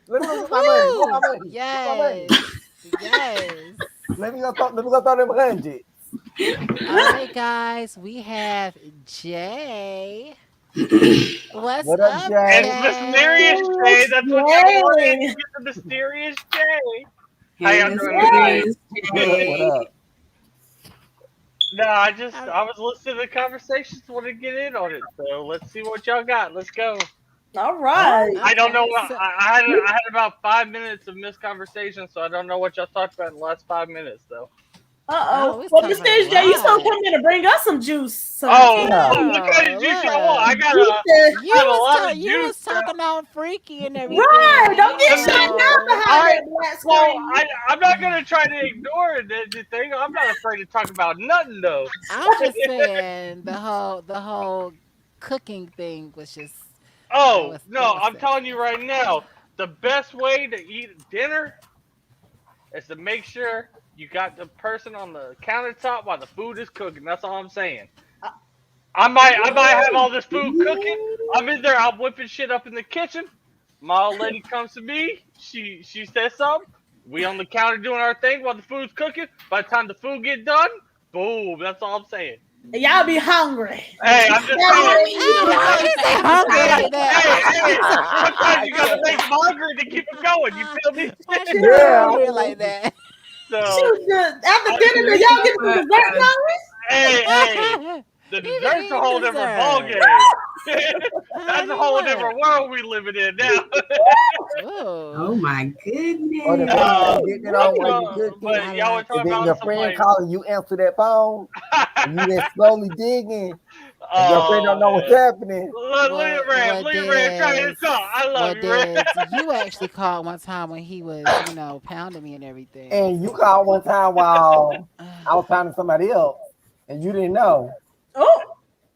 Speaker 3: Let me go get my money. Where my
Speaker 1: Woo!
Speaker 3: money? Where my money?
Speaker 1: Yes. Yes.
Speaker 3: Let me go throw them 100.
Speaker 1: All right, guys. We have Jay. What's
Speaker 3: What up,
Speaker 1: up,
Speaker 3: Jay?
Speaker 5: It's Mysterious
Speaker 1: Jay?
Speaker 5: J. That's what y'all wanted.
Speaker 4: Yay.
Speaker 5: It's the Mysterious J. How
Speaker 2: Hey,
Speaker 5: y'all doing tonight?
Speaker 2: mysterious
Speaker 3: Good. What
Speaker 2: J.
Speaker 3: up?
Speaker 5: No,
Speaker 1: All
Speaker 5: I was listening to the conversations, wanted to get in on it. So let's see what y'all got. Let's go.
Speaker 4: All
Speaker 3: All
Speaker 4: right.
Speaker 3: right.
Speaker 5: I don't know
Speaker 1: okay.
Speaker 5: what
Speaker 1: So,
Speaker 5: I had about 5 minutes of missed conversation, so I don't know what y'all talked about in the last 5 minutes though.
Speaker 1: oh,
Speaker 4: Uh-oh.
Speaker 1: we was
Speaker 4: Well,
Speaker 1: talking about a
Speaker 4: Mr. J, you so
Speaker 1: lot.
Speaker 4: come in to bring us some juice. So
Speaker 5: Oh,
Speaker 3: Yeah.
Speaker 5: what kind of
Speaker 1: Girl,
Speaker 5: juice y'all want?
Speaker 1: look.
Speaker 4: juice
Speaker 5: I got a lot of
Speaker 1: You
Speaker 5: juice
Speaker 1: was
Speaker 5: now.
Speaker 1: talking all freaky and
Speaker 4: right.
Speaker 1: everything,
Speaker 4: Don't
Speaker 1: you
Speaker 4: get
Speaker 5: I
Speaker 4: shut
Speaker 5: mean,
Speaker 4: down
Speaker 1: know.
Speaker 4: behind
Speaker 5: I
Speaker 4: that black
Speaker 5: well,
Speaker 4: screen.
Speaker 5: I'm not gonna try to ignore the thing. I'm not afraid to talk about nothing though.
Speaker 1: I'm just saying the whole cooking thing was just
Speaker 5: Oh
Speaker 1: that
Speaker 5: no,
Speaker 1: was
Speaker 5: I'm telling you
Speaker 1: sexy.
Speaker 5: right now, the best way to eat dinner is to make sure you got the person on the countertop while the food is cooking. That's all I'm saying. I might have all this food cooking. I'm in there, I'm whipping shit up in the kitchen. My old lady comes to me, she says something. We on the counter doing our thing while the food's cooking. By the time the food get done, boom, that's all I'm saying.
Speaker 4: Y'all be hungry.
Speaker 5: Hey, I'm just
Speaker 4: Y'all be
Speaker 5: saying.
Speaker 4: ready to eat
Speaker 1: How
Speaker 4: it.
Speaker 1: he say hungry
Speaker 5: Hey,
Speaker 1: like that?
Speaker 5: hey,
Speaker 1: Why
Speaker 5: sometimes you gotta make them hungry to keep them going. You feel me?
Speaker 1: why she say
Speaker 3: Yeah.
Speaker 1: hungry like that?
Speaker 5: So,
Speaker 4: Shoot, after
Speaker 5: I,
Speaker 4: dinner, do y'all get some dessert going?
Speaker 5: hey, the
Speaker 1: Even
Speaker 5: dessert's a
Speaker 1: eating
Speaker 5: whole different ball
Speaker 1: dessert.
Speaker 5: game. That's a
Speaker 1: Honey,
Speaker 5: whole
Speaker 1: what?
Speaker 5: different world we living in now.
Speaker 2: Oh
Speaker 1: Ooh.
Speaker 2: my
Speaker 3: Or the
Speaker 2: goodness.
Speaker 3: best
Speaker 5: uh,
Speaker 3: thing getting it on while you
Speaker 5: but
Speaker 3: cooking,
Speaker 1: I
Speaker 5: y'all were
Speaker 1: like
Speaker 5: talking
Speaker 3: and then
Speaker 5: about
Speaker 3: your
Speaker 5: some
Speaker 3: friend
Speaker 5: like,
Speaker 3: calling you answer that phone, and you then slowly digging, and your friend don't
Speaker 5: oh
Speaker 3: know what's
Speaker 5: man.
Speaker 3: happening.
Speaker 5: Look at Red. Look at Red trying to talk. I love
Speaker 1: what
Speaker 5: you, Red.
Speaker 1: did you actually called one time when he was, pounding me and everything.
Speaker 3: And you called one time while I was talking to somebody else, and you didn't know.
Speaker 4: Oh,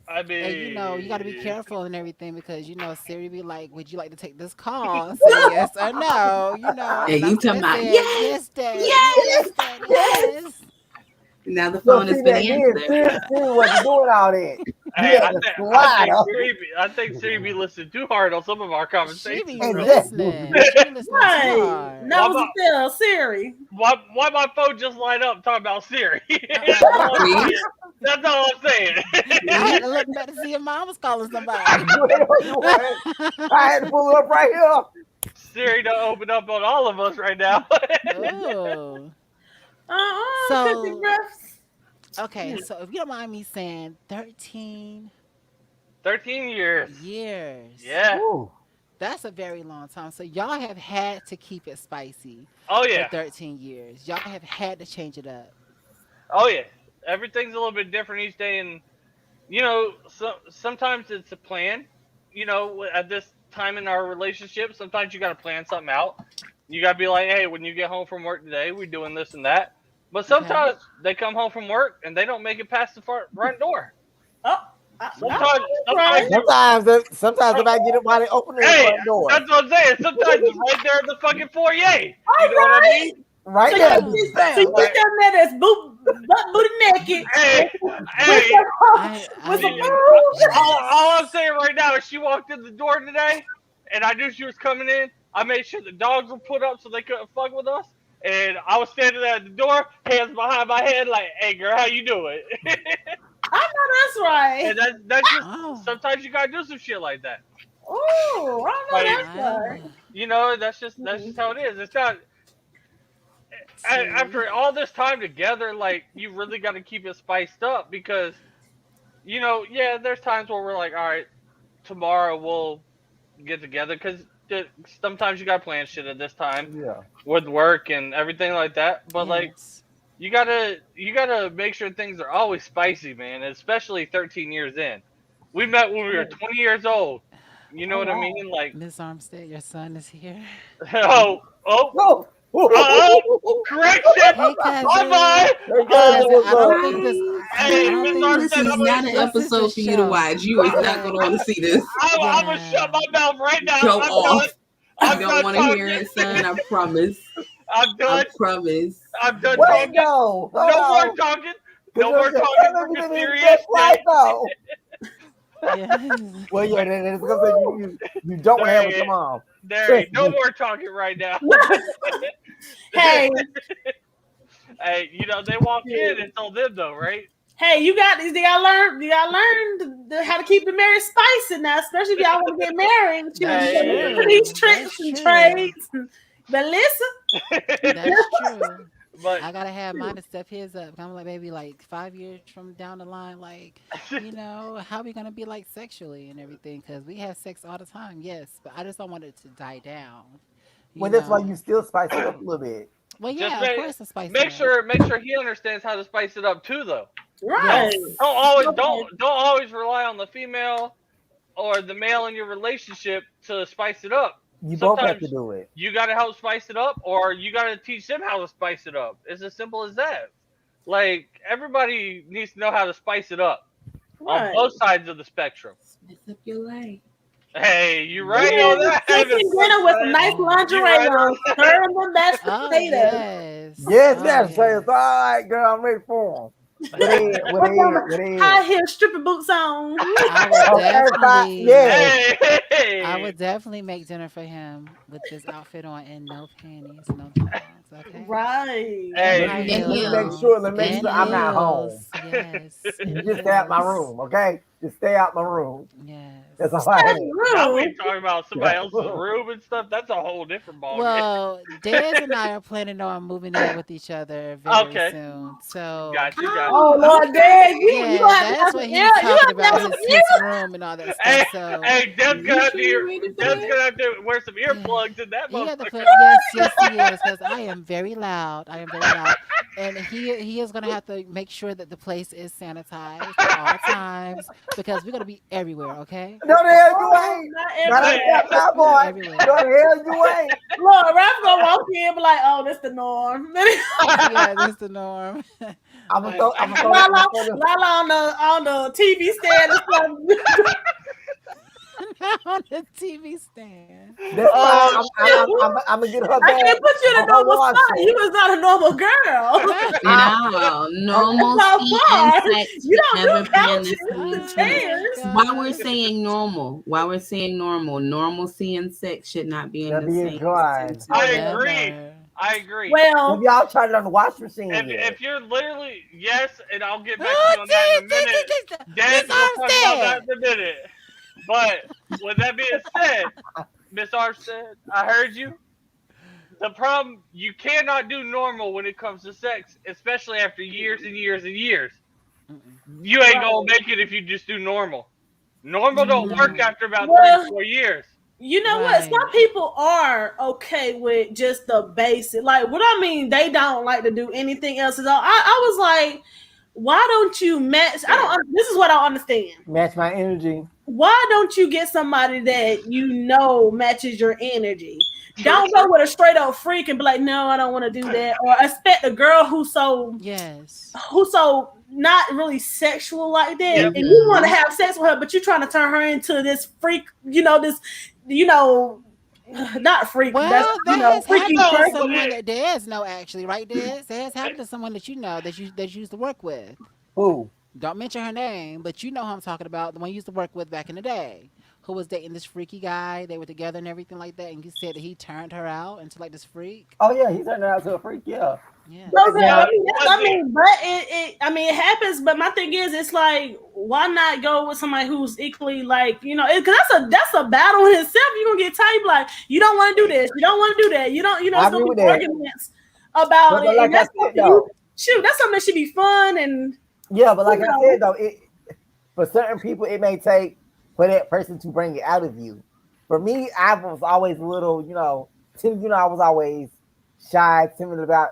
Speaker 5: I
Speaker 1: And you got to be
Speaker 5: mean,
Speaker 1: careful and everything because Siri be like, "Would you like to take this call? Say yes or no."
Speaker 2: And
Speaker 1: And I'm
Speaker 2: you
Speaker 1: sitting
Speaker 2: talking
Speaker 1: there
Speaker 2: about,
Speaker 1: saying,
Speaker 2: yes,
Speaker 1: "Yes, daddy.
Speaker 2: yes.
Speaker 1: Yes, daddy.
Speaker 3: Yes.
Speaker 1: Yes."
Speaker 2: Now the
Speaker 3: So
Speaker 2: phone
Speaker 3: see
Speaker 2: is for
Speaker 3: that
Speaker 2: the
Speaker 3: then
Speaker 2: answer.
Speaker 3: Siri wasn't doing all that. You
Speaker 5: hey,
Speaker 3: had to slide up.
Speaker 5: I think Siri be listening too hard on some of our
Speaker 1: She be
Speaker 5: conversations, bro.
Speaker 3: Exactly.
Speaker 1: listening. She be listening too
Speaker 4: right.
Speaker 1: hard.
Speaker 5: Why
Speaker 4: Nose
Speaker 5: my
Speaker 4: to tail, Siri.
Speaker 5: why my phone just light up talking about Siri? That's all I'm
Speaker 1: Uh-uh.
Speaker 2: See?
Speaker 5: saying. That's all I'm saying.
Speaker 1: I
Speaker 2: See?
Speaker 1: had to look back to see if mom was calling somebody.
Speaker 3: You weren't. I had to pull it up right here.
Speaker 5: Siri don't open up on all of us right now.
Speaker 1: Oh. 50
Speaker 4: 50
Speaker 1: So
Speaker 4: breaths.
Speaker 1: Okay, so if you don't mind me saying 13
Speaker 5: 13 years.
Speaker 1: years.
Speaker 5: Yeah.
Speaker 3: Woo.
Speaker 1: That's a very long time. So y'all have had to keep it spicy
Speaker 5: Oh
Speaker 1: for
Speaker 5: yeah.
Speaker 1: 13 years. Y'all have had to change it up.
Speaker 5: Oh yeah. Everything's a little bit different each day, and sometimes it's a plan. At this time in our relationship, sometimes you got to plan something out. You got to be like, hey, when you get home from work today, we're doing this and that. But
Speaker 1: Okay.
Speaker 5: sometimes they come home from work and they don't make it past the front door.
Speaker 4: Oh,
Speaker 1: Mm.
Speaker 5: Sometimes,
Speaker 4: right.
Speaker 5: sometimes you,
Speaker 3: Sometimes if I get it while they opening the
Speaker 5: hey,
Speaker 3: front door,
Speaker 5: that's what I'm saying. Sometimes it's right there in the fucking foyer. You
Speaker 4: All
Speaker 5: know what I
Speaker 4: right.
Speaker 5: mean?
Speaker 3: right
Speaker 4: So
Speaker 3: there,
Speaker 1: Oh,
Speaker 4: you so
Speaker 3: bam.
Speaker 4: you
Speaker 5: Like,
Speaker 4: standing there that's butt booty naked
Speaker 5: hey,
Speaker 4: with
Speaker 5: hey,
Speaker 4: with some
Speaker 5: see,
Speaker 1: I
Speaker 4: food.
Speaker 5: all I'm saying right now is she walked in the door today, and I knew she was coming in. I made sure the dogs were put up so they couldn't fuck with us. And I was standing there at the door, hands behind my head, like, "Hey, girl, how you doing?"
Speaker 4: I know that's right.
Speaker 5: And that's just
Speaker 1: oh,
Speaker 5: sometimes you gotta do some shit like that.
Speaker 4: Oh, I know
Speaker 5: Like,
Speaker 4: that's
Speaker 1: wow.
Speaker 4: right.
Speaker 5: that's just how it is. It's not
Speaker 1: See,
Speaker 5: after all this time together. Like, you really got to keep it spiced up because yeah, there's times where we're like, all right, tomorrow we'll get together because sometimes you gotta plan shit at this time
Speaker 3: Yeah.
Speaker 5: with work and everything like that. But like,
Speaker 1: yes.
Speaker 5: you gotta make sure things are always spicy, man. Especially 13 years in. We met when we were 20 years old. You know
Speaker 4: Oh
Speaker 5: what I
Speaker 4: wow.
Speaker 5: mean? Like,
Speaker 1: Miss Armstead, your son is here.
Speaker 5: oh, oh,
Speaker 3: Whoa.
Speaker 5: oh, correction.
Speaker 1: Hey,
Speaker 5: Bye
Speaker 1: cousin.
Speaker 5: bye.
Speaker 3: Hey guys,
Speaker 1: Cousin,
Speaker 3: what's
Speaker 1: I don't
Speaker 3: up?
Speaker 1: think this.
Speaker 2: Hi.
Speaker 1: Cousin, I
Speaker 5: Hey,
Speaker 1: don't
Speaker 5: Miss
Speaker 1: think
Speaker 2: This
Speaker 1: this.
Speaker 5: Armstead,
Speaker 2: is not an
Speaker 1: This is a
Speaker 2: episode for you to
Speaker 1: show.
Speaker 2: watch. You is not
Speaker 1: Yeah,
Speaker 2: going to want to see this.
Speaker 5: I'm gonna shut
Speaker 1: yeah.
Speaker 5: my mouth right now.
Speaker 2: Go
Speaker 5: I'm done.
Speaker 2: off. I
Speaker 5: I'm
Speaker 2: don't
Speaker 5: done
Speaker 2: want to hear
Speaker 5: talking.
Speaker 2: it, son. I promise.
Speaker 5: I'm
Speaker 2: I
Speaker 5: done.
Speaker 2: promise.
Speaker 5: I'm done
Speaker 3: Wait,
Speaker 5: talking.
Speaker 3: no, hold
Speaker 5: No more
Speaker 3: on.
Speaker 5: talking.
Speaker 3: Cause
Speaker 5: No more
Speaker 3: your
Speaker 5: talking
Speaker 3: cousin
Speaker 5: for
Speaker 3: was in his
Speaker 5: mysterious
Speaker 3: best
Speaker 5: J.
Speaker 3: life though.
Speaker 1: Yes.
Speaker 3: Well, yeah, it's gonna say you don't want to
Speaker 5: There
Speaker 3: have with your
Speaker 5: ain't,
Speaker 3: mom.
Speaker 5: there
Speaker 3: Trust
Speaker 5: ain't no
Speaker 3: me.
Speaker 5: more talking right now.
Speaker 4: Hey,
Speaker 5: Hey, they walk in. It's on them though, right?
Speaker 4: hey, you got these. You gotta learn how to keep the marriage spicy now, especially if y'all want to get married. But you
Speaker 1: That's
Speaker 4: gotta
Speaker 5: Hey.
Speaker 4: learn these
Speaker 1: true.
Speaker 4: tricks
Speaker 1: That's
Speaker 4: and
Speaker 1: true.
Speaker 4: trades. But listen,
Speaker 1: That's true.
Speaker 5: But
Speaker 1: I gotta have mine to step his up. I'm like maybe like 5 years from down the line, like how we gonna be like sexually and everything? Because we have sex all the time, yes, but I just don't want it to die down. You
Speaker 3: Well, that's why
Speaker 1: know.
Speaker 3: you still spice it up a little bit.
Speaker 1: Well,
Speaker 5: just
Speaker 1: yeah, of
Speaker 5: make
Speaker 1: course, to spice it
Speaker 5: make
Speaker 1: up.
Speaker 5: sure make sure he understands how to spice it up too, though.
Speaker 4: right?
Speaker 5: Don't
Speaker 1: Yes.
Speaker 5: don't always
Speaker 4: Okay.
Speaker 5: don't don't always rely on the female or the male in your relationship to spice it up.
Speaker 3: You both have to
Speaker 5: Sometimes
Speaker 3: do it.
Speaker 5: you got to help spice it up, or you got to teach them how to spice it up. It's as simple as that. Like, everybody needs to know how to spice it up on
Speaker 4: Right.
Speaker 5: both sides of the spectrum.
Speaker 2: Spice up your life.
Speaker 5: Hey, you right
Speaker 3: Yeah.
Speaker 5: on
Speaker 4: Yeah,
Speaker 5: that,
Speaker 4: cooking
Speaker 5: Miss
Speaker 4: dinner with some
Speaker 5: Armstead.
Speaker 4: nice
Speaker 1: Oh.
Speaker 5: You
Speaker 4: lingerie
Speaker 5: right
Speaker 4: on,
Speaker 5: on that.
Speaker 4: stirring the mashed
Speaker 1: Oh
Speaker 4: potatoes.
Speaker 1: yes.
Speaker 3: Yes,
Speaker 1: Oh
Speaker 3: that's say
Speaker 1: yes.
Speaker 3: it's all right, girl. I'm ready for him.
Speaker 1: Oh.
Speaker 3: With
Speaker 4: With them
Speaker 3: head, with
Speaker 4: high
Speaker 3: head.
Speaker 4: heel stripper boots on.
Speaker 1: I would
Speaker 3: Okay, fine.
Speaker 1: definitely.
Speaker 3: Yes.
Speaker 5: Hey,
Speaker 1: I
Speaker 5: hey.
Speaker 1: would definitely make dinner for him with this outfit on and no panties, no thongs, okay?
Speaker 4: Right.
Speaker 1: And
Speaker 5: Hey,
Speaker 1: high
Speaker 2: And
Speaker 1: heels
Speaker 2: heels.
Speaker 1: on.
Speaker 3: Let me make
Speaker 1: And
Speaker 2: And
Speaker 3: sure I'm not
Speaker 2: heels.
Speaker 3: home.
Speaker 1: heels. Yes.
Speaker 3: You
Speaker 1: And
Speaker 3: just stay out my
Speaker 1: heels.
Speaker 3: room, okay? Just stay out my room. That's all
Speaker 1: Yes.
Speaker 3: I
Speaker 4: That's
Speaker 3: had.
Speaker 5: now we
Speaker 4: rude.
Speaker 5: talking about somebody
Speaker 3: Yeah.
Speaker 5: else's room and stuff. That's a whole different ballgame.
Speaker 1: Well, Dez and I are planning on moving in with each other very
Speaker 5: Okay,
Speaker 1: soon. So,
Speaker 5: got you, got
Speaker 4: Oh
Speaker 5: you.
Speaker 2: Oh,
Speaker 4: Lord, Dad, you
Speaker 1: yeah,
Speaker 4: gonna have to
Speaker 1: that's
Speaker 4: have
Speaker 1: what
Speaker 4: some
Speaker 1: he's
Speaker 4: ear. You
Speaker 1: talking
Speaker 4: have to
Speaker 1: about,
Speaker 4: have some
Speaker 1: his room and all that stuff.
Speaker 5: Hey,
Speaker 1: So,
Speaker 5: hey, Dev's
Speaker 2: you
Speaker 5: gonna have
Speaker 2: sure you're
Speaker 5: to
Speaker 2: ready for
Speaker 5: Dev's
Speaker 2: that?
Speaker 5: gonna have to wear some
Speaker 1: yeah.
Speaker 5: earplugs in that
Speaker 1: He had to
Speaker 5: motherfucker.
Speaker 1: put yes, he is, because I am very loud. I am very loud, and he is gonna have to make sure that the place is sanitized at all times because we're gonna be everywhere. Okay,
Speaker 3: No, the hell you
Speaker 4: Oh,
Speaker 3: ain't.
Speaker 4: not
Speaker 3: Not
Speaker 5: Hey,
Speaker 3: a
Speaker 4: everywhere.
Speaker 3: step now,
Speaker 1: we're gonna be
Speaker 3: boy. No,
Speaker 1: everywhere.
Speaker 3: the hell you ain't.
Speaker 4: Look, Ralph gonna walk in and be like, "Oh, that's the norm."
Speaker 1: Yeah, that's the norm. But
Speaker 4: Lala,
Speaker 3: I'm gonna throw this.
Speaker 4: Lala on the TV stand or something.
Speaker 1: not on the TV stand.
Speaker 3: That's fine.
Speaker 5: oh shit!
Speaker 3: I'm gonna get her
Speaker 4: I
Speaker 3: back
Speaker 4: can't put you in
Speaker 3: on
Speaker 4: a
Speaker 3: her
Speaker 4: normal spot.
Speaker 3: washer.
Speaker 4: You is not a normal girl.
Speaker 3: I,
Speaker 2: No,
Speaker 4: That's not
Speaker 2: normalcy and
Speaker 4: far.
Speaker 2: sex
Speaker 4: You
Speaker 2: should
Speaker 4: don't
Speaker 2: never
Speaker 4: do
Speaker 2: be in the
Speaker 4: couches
Speaker 2: same
Speaker 4: and
Speaker 1: Oh
Speaker 2: sentence.
Speaker 1: my
Speaker 4: chairs.
Speaker 1: gosh.
Speaker 2: Normalcy and sex should not be in
Speaker 3: they'll
Speaker 2: the
Speaker 3: be
Speaker 2: same
Speaker 3: enjoying.
Speaker 5: I
Speaker 2: sentence.
Speaker 5: agree.
Speaker 1: Never.
Speaker 5: I agree.
Speaker 3: Have
Speaker 4: Well,
Speaker 3: y'all tried it on the washing machine
Speaker 5: If
Speaker 3: yet?
Speaker 5: you're literally yes, and I'll get back to
Speaker 1: Oh,
Speaker 5: you on that in a minute.
Speaker 1: Miss
Speaker 5: Dad's gonna talk about that
Speaker 1: Armstead.
Speaker 5: in a minute. But with that being said, Miss Armstead, I heard you. The problem, you cannot do normal when it comes to sex, especially after years and years and years.
Speaker 1: Mm-mm.
Speaker 5: You ain't gonna
Speaker 4: Right.
Speaker 5: make it if you just do normal. Normal don't work
Speaker 1: No.
Speaker 5: after about three to
Speaker 4: Well,
Speaker 5: 4 years.
Speaker 4: you know what?
Speaker 1: Right.
Speaker 4: Some people are okay with just the basic. Like what I mean, they don't like to do anything else at all. I was like, why don't you match? I don't. This is what I don't understand.
Speaker 3: Match my energy.
Speaker 4: Why don't you get somebody that you know matches your energy?
Speaker 5: True,
Speaker 4: Don't go
Speaker 5: true.
Speaker 4: with a straight up freak and be like, no, I don't want to do that, or expect a girl
Speaker 1: Yes.
Speaker 4: who's so not really sexual like that,
Speaker 5: Yep.
Speaker 4: and you want to
Speaker 3: Mm-hmm.
Speaker 4: have sex with her, but you're trying to turn her into this freak, you know, not freak, that's
Speaker 1: Well, that has
Speaker 4: freaky
Speaker 1: happened to
Speaker 5: No,
Speaker 4: person.
Speaker 5: but
Speaker 1: someone that Des know actually, right, Des? It has happened to someone that you know that you used to work with.
Speaker 3: Who?
Speaker 1: Don't mention her name, but you know who I'm talking about, the one you used to work with back in the day, who was dating this freaky guy. They were together and everything like that, and you said that he turned her out into like this freak.
Speaker 3: Oh yeah, he turned out to a freak. Yeah.
Speaker 1: Yeah.
Speaker 4: Those
Speaker 3: Now,
Speaker 4: I
Speaker 5: but
Speaker 4: mean,
Speaker 5: one thing,
Speaker 4: but I mean, it happens. But my thing is, it's like, why not go with somebody who's equally like, because that's a battle in itself. You're gonna get tired, like you don't want to do this, you don't want to do that, you don't,
Speaker 3: I
Speaker 4: it's
Speaker 3: agree
Speaker 4: gonna be
Speaker 3: with that.
Speaker 4: arguments about
Speaker 3: But
Speaker 4: it,
Speaker 3: like
Speaker 4: and
Speaker 3: I
Speaker 4: that's
Speaker 3: said
Speaker 4: something
Speaker 3: though,
Speaker 4: that's something that should be fun and
Speaker 3: yeah, but
Speaker 4: you
Speaker 3: like I
Speaker 4: know,
Speaker 3: said though, for certain people it may take for that person to bring it out of you. For me, I was always a little, timid. I was always shy, timid about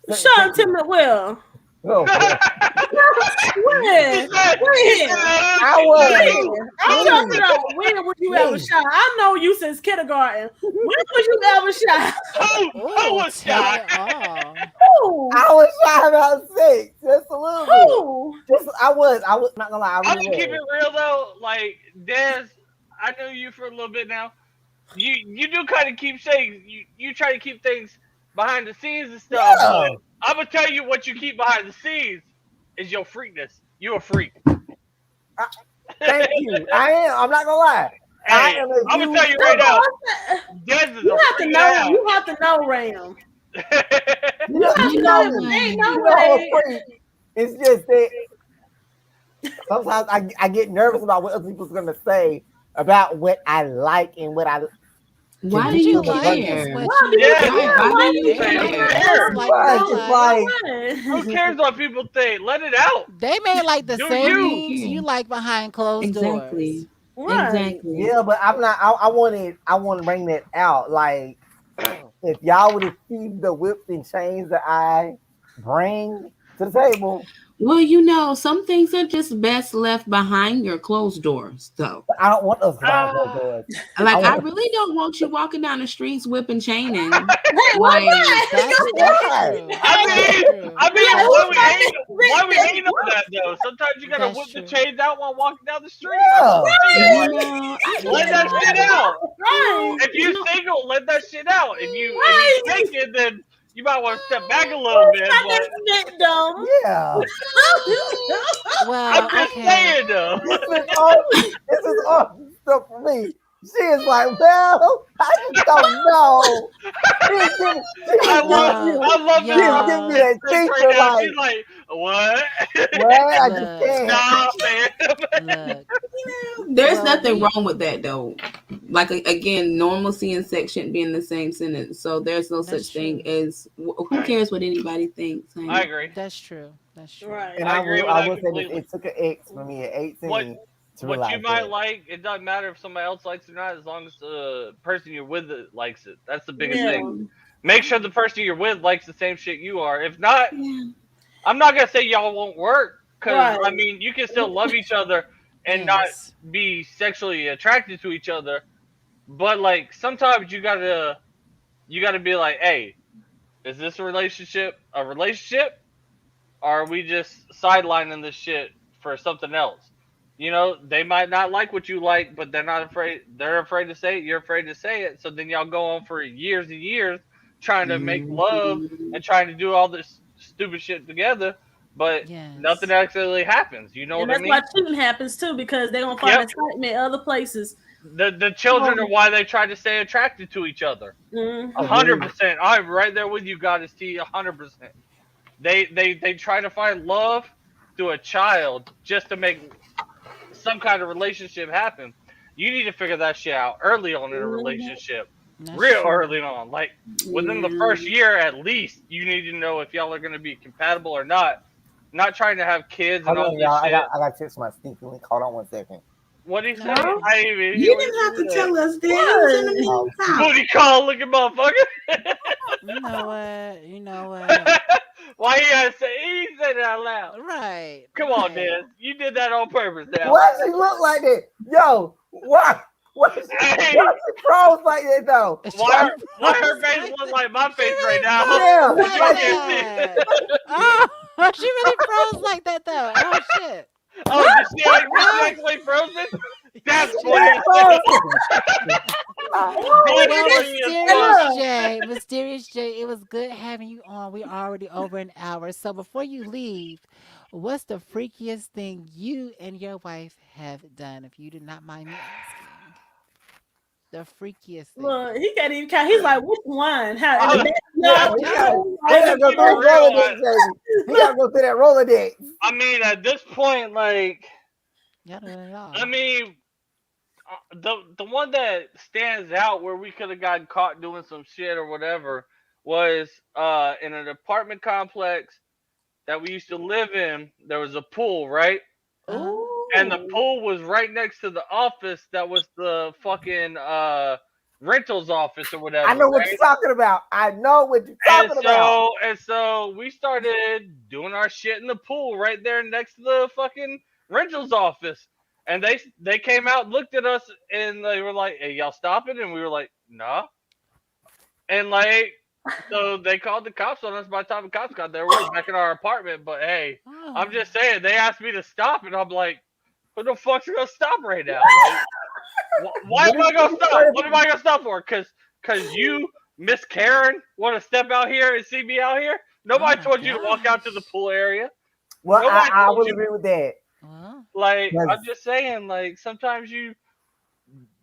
Speaker 3: certain
Speaker 4: Sean
Speaker 3: things.
Speaker 4: Timothy Will.
Speaker 3: Oh man,
Speaker 4: When?
Speaker 5: he
Speaker 4: When?
Speaker 5: said, oh,
Speaker 3: I
Speaker 5: she
Speaker 3: was.
Speaker 5: said,
Speaker 4: When? I'm
Speaker 5: oh,
Speaker 4: talking
Speaker 3: Me,
Speaker 4: about when would you ever
Speaker 3: me.
Speaker 4: shy? I know you since kindergarten. When would you ever shy?
Speaker 5: who
Speaker 1: Oh,
Speaker 5: was
Speaker 1: tell
Speaker 5: shy?
Speaker 1: it all.
Speaker 4: Who?
Speaker 3: I was shy about sex, just a little bit.
Speaker 4: Who?
Speaker 3: Just I was. I was not gonna lie. I
Speaker 5: I'm
Speaker 3: really
Speaker 5: gonna keep
Speaker 3: was.
Speaker 5: it real though. Like Des, I know you for a little bit now. You do kind of keep saying you try to keep things behind the scenes and stuff, but
Speaker 3: Yeah.
Speaker 5: I'm gonna tell you what you keep behind the scenes is your freakness. You a freak.
Speaker 3: I, thank you. I am. I'm not gonna lie. I
Speaker 5: Hey,
Speaker 3: am a
Speaker 5: I'm gonna tell
Speaker 3: huge
Speaker 5: you right
Speaker 3: freak.
Speaker 5: now,
Speaker 4: No,
Speaker 5: Des is
Speaker 4: you
Speaker 5: a
Speaker 4: have to
Speaker 5: freak
Speaker 4: know.
Speaker 5: out.
Speaker 4: You have to know, Ram.
Speaker 3: You
Speaker 4: You
Speaker 3: know,
Speaker 4: have
Speaker 3: you
Speaker 4: to know
Speaker 3: know
Speaker 4: him.
Speaker 3: me.
Speaker 4: There ain't
Speaker 3: You
Speaker 4: no
Speaker 3: know I'm a
Speaker 4: way.
Speaker 3: freak. It's just that sometimes I get nervous about what other people's gonna say about what I like and what I can
Speaker 2: Why do
Speaker 3: do
Speaker 1: What
Speaker 2: you
Speaker 1: you
Speaker 3: in the
Speaker 1: like
Speaker 3: bedroom.
Speaker 1: is
Speaker 2: care?
Speaker 1: what
Speaker 4: Why
Speaker 1: you
Speaker 4: do you
Speaker 5: Yeah,
Speaker 1: like.
Speaker 2: Why?
Speaker 4: care?
Speaker 2: Why do
Speaker 4: Why
Speaker 1: Who
Speaker 4: do
Speaker 2: you
Speaker 4: you
Speaker 5: man,
Speaker 1: cares?
Speaker 5: who
Speaker 1: You
Speaker 4: care?
Speaker 1: just
Speaker 5: cares?
Speaker 2: care?
Speaker 1: like what you
Speaker 3: Right? It's
Speaker 1: like.
Speaker 3: like
Speaker 5: Who
Speaker 4: What?
Speaker 5: cares what people think? Let it out.
Speaker 1: They may like the
Speaker 5: Do
Speaker 1: same
Speaker 2: I
Speaker 5: you?
Speaker 2: don't
Speaker 1: things you
Speaker 2: care.
Speaker 1: like behind closed doors.
Speaker 2: Exactly.
Speaker 4: Right.
Speaker 2: Exactly.
Speaker 3: yeah, but I'm not. I want to bring that out. Like if y'all would have seen the whips and chains that I bring to the table,
Speaker 2: Well, some things are just best left behind your closed doors, though.
Speaker 3: but I don't want those behind closed
Speaker 5: Uh,
Speaker 3: doors. I
Speaker 2: Like, I
Speaker 3: want.
Speaker 2: really don't want you walking down the streets whipping chaining.
Speaker 4: Hey, what?
Speaker 2: Like,
Speaker 1: That's
Speaker 3: Why?
Speaker 1: true.
Speaker 5: I
Speaker 1: That's
Speaker 5: mean,
Speaker 1: true.
Speaker 4: Yeah,
Speaker 1: That's
Speaker 4: who
Speaker 1: true.
Speaker 5: why we hate on that though? Sometimes you gotta
Speaker 1: That's
Speaker 5: whip the
Speaker 1: true.
Speaker 5: chains out while walking down the street. I'm just
Speaker 3: Yeah.
Speaker 5: saying, like,
Speaker 2: I
Speaker 5: let
Speaker 2: get
Speaker 5: that
Speaker 1: Yeah.
Speaker 5: shit
Speaker 2: that.
Speaker 5: out.
Speaker 4: Right.
Speaker 5: If you single, let that shit out. If you
Speaker 4: Right.
Speaker 5: taken, then you might want to step back a little
Speaker 4: Who's
Speaker 5: bit.
Speaker 4: got
Speaker 5: But
Speaker 4: that victim?
Speaker 3: Yeah.
Speaker 5: I'm
Speaker 1: Well,
Speaker 5: just
Speaker 1: okay.
Speaker 5: saying though.
Speaker 3: This is all stuff for me. She is like, well, I just don't know. She was giving me,
Speaker 1: Well,
Speaker 5: I love
Speaker 3: she
Speaker 5: Miss
Speaker 3: was
Speaker 5: Ross
Speaker 3: giving me
Speaker 1: y'all,
Speaker 3: that
Speaker 5: face right
Speaker 3: teacher
Speaker 5: now.
Speaker 3: like,
Speaker 5: She's like, what?
Speaker 3: well, I just
Speaker 1: look,
Speaker 3: can't.
Speaker 5: Nah, man.
Speaker 1: look.
Speaker 2: There's
Speaker 1: Well,
Speaker 2: nothing
Speaker 1: we,
Speaker 2: wrong with that, though. Like, again, normalcy and sex shouldn't be in the same sentence. So there's no
Speaker 1: that's
Speaker 2: such thing
Speaker 1: true.
Speaker 2: as who cares what anybody thinks,
Speaker 5: I
Speaker 2: honey.
Speaker 5: agree.
Speaker 1: That's true. That's true.
Speaker 3: And
Speaker 4: Right.
Speaker 5: I agree with
Speaker 3: I
Speaker 5: that
Speaker 3: will say this:
Speaker 5: completely.
Speaker 3: it took an X for me at
Speaker 5: What
Speaker 3: 18 to
Speaker 5: what you
Speaker 3: realize
Speaker 5: might
Speaker 3: that.
Speaker 5: like, it doesn't matter if somebody else likes it or not, as long as the person you're with likes it. That's the biggest thing.
Speaker 4: Yeah.
Speaker 2: Mm,
Speaker 5: Make sure the person you're with likes the same shit you are. If not,
Speaker 2: yeah.
Speaker 5: I'm not gonna say y'all won't work, because
Speaker 4: Right.
Speaker 5: I mean you can still love each other and not
Speaker 1: Yes.
Speaker 5: be sexually attracted to each other. But like sometimes you gotta be like, hey, is this a relationship? Or are we just sidelining this shit for something else? They might not like what you like, but they're not afraid. They're afraid to say it. You're afraid to say it. So then y'all go on for years and years trying to make love
Speaker 2: Mhm.
Speaker 5: and trying to do all this stupid shit together, but nothing
Speaker 1: Yes.
Speaker 5: actually happens. You know
Speaker 4: And
Speaker 5: what I
Speaker 4: that's why
Speaker 5: mean?
Speaker 4: cheating happens too, because they're gonna find
Speaker 5: Yep.
Speaker 4: excitement other places.
Speaker 5: The children are why they try to stay attracted to each other. A
Speaker 4: Mm-hmm.
Speaker 5: hundred
Speaker 3: Agreed.
Speaker 5: percent. I'm right there with you, Goddess T. 100%. They try to find love through a child just to make some kind of relationship happen. You need to figure that shit out early on in a
Speaker 4: Mm-hmm.
Speaker 5: relationship,
Speaker 1: That's
Speaker 5: real
Speaker 1: true.
Speaker 5: early on. Like within the
Speaker 2: Yeah.
Speaker 5: first year, at least you need to know if y'all are going to be compatible or not. not trying to have kids and
Speaker 3: Hold
Speaker 5: all
Speaker 3: on,
Speaker 5: this
Speaker 3: y'all.
Speaker 5: shit.
Speaker 3: I got to text my stinky link. Hold on 1 second.
Speaker 5: What do you say?
Speaker 1: No.
Speaker 5: I didn't even hear
Speaker 2: You
Speaker 5: what
Speaker 2: didn't have
Speaker 5: you
Speaker 2: to
Speaker 5: said.
Speaker 2: tell us that. He was in the middle
Speaker 3: Oh,
Speaker 2: of talking.
Speaker 5: Booty call looking motherfucker.
Speaker 1: You know what? You know what?
Speaker 5: Why you gotta say? He said it out loud.
Speaker 1: Right.
Speaker 5: Come on,
Speaker 1: Right.
Speaker 5: Des. You did that on purpose now.
Speaker 3: why does she look like that? Yo, why? Why
Speaker 5: Hey,
Speaker 3: she froze like that though?
Speaker 5: why her
Speaker 1: Froze
Speaker 5: face
Speaker 1: like
Speaker 5: look
Speaker 1: that.
Speaker 5: like my
Speaker 1: She
Speaker 5: face right
Speaker 1: really
Speaker 5: now?
Speaker 3: Yeah,
Speaker 1: froze
Speaker 5: But you
Speaker 1: like
Speaker 5: can't see
Speaker 1: that.
Speaker 5: it.
Speaker 1: Oh, she really froze like that though. Oh shit.
Speaker 5: Oh, did she actually frozen? That's
Speaker 3: She
Speaker 5: funny as
Speaker 3: froze.
Speaker 5: fuck. That's
Speaker 1: Well,
Speaker 5: funny as
Speaker 1: Mysterious
Speaker 5: fuck.
Speaker 1: J, Mysterious J, it was good having you on. We're already over an hour. So before you leave, what's the freakiest thing you and your wife have done, if you do not mind me asking? The freakiest thing.
Speaker 4: Look, he can't even count. He's like, which one? How in the
Speaker 5: I'm,
Speaker 3: Yeah,
Speaker 4: backyard?
Speaker 3: he
Speaker 5: I'm,
Speaker 3: gotta, he
Speaker 5: I'm
Speaker 3: gotta
Speaker 5: just
Speaker 3: go
Speaker 5: keep
Speaker 3: through
Speaker 5: it
Speaker 3: his
Speaker 5: real.
Speaker 3: Rolodex, baby. He gotta go through that Rolodex.
Speaker 5: I mean, at this point, like,
Speaker 1: Y'all done it
Speaker 5: I
Speaker 1: all.
Speaker 5: mean, the one that stands out where we could have gotten caught doing some shit or whatever was in an apartment complex that we used to live in. There was a pool, right?
Speaker 1: Uh-huh.
Speaker 5: And the
Speaker 4: Ooh.
Speaker 5: pool was right next to the office that was the fucking rentals office or
Speaker 3: I
Speaker 5: whatever,
Speaker 3: know what you're
Speaker 5: right?
Speaker 3: talking about. I know what you're
Speaker 5: And
Speaker 3: talking about.
Speaker 5: so we started doing our shit in the pool right there next to the fucking rentals office. And they came out, looked at us, and they were like, "Hey, y'all stopping?" And we were like, "Nah." And like, so they called the cops on us. By the time the cops got there, we were back in our apartment. But hey, I'm
Speaker 1: Oh.
Speaker 5: just saying, they asked me to stop, and I'm like, "Who the fuck's gonna stop right now? Like, why am I gonna stop? What am I gonna stop for? Cause you, Miss Karen, want to step out here and see me out here?
Speaker 1: Oh
Speaker 5: Nobody
Speaker 1: my
Speaker 5: told you to walk out to the
Speaker 1: gosh.
Speaker 5: pool area.
Speaker 3: Well,
Speaker 5: Nobody
Speaker 3: I
Speaker 5: told
Speaker 3: will
Speaker 5: you.
Speaker 3: agree with that.
Speaker 1: Well,
Speaker 5: Like, I'm
Speaker 3: 'Cause
Speaker 5: just saying, like, sometimes you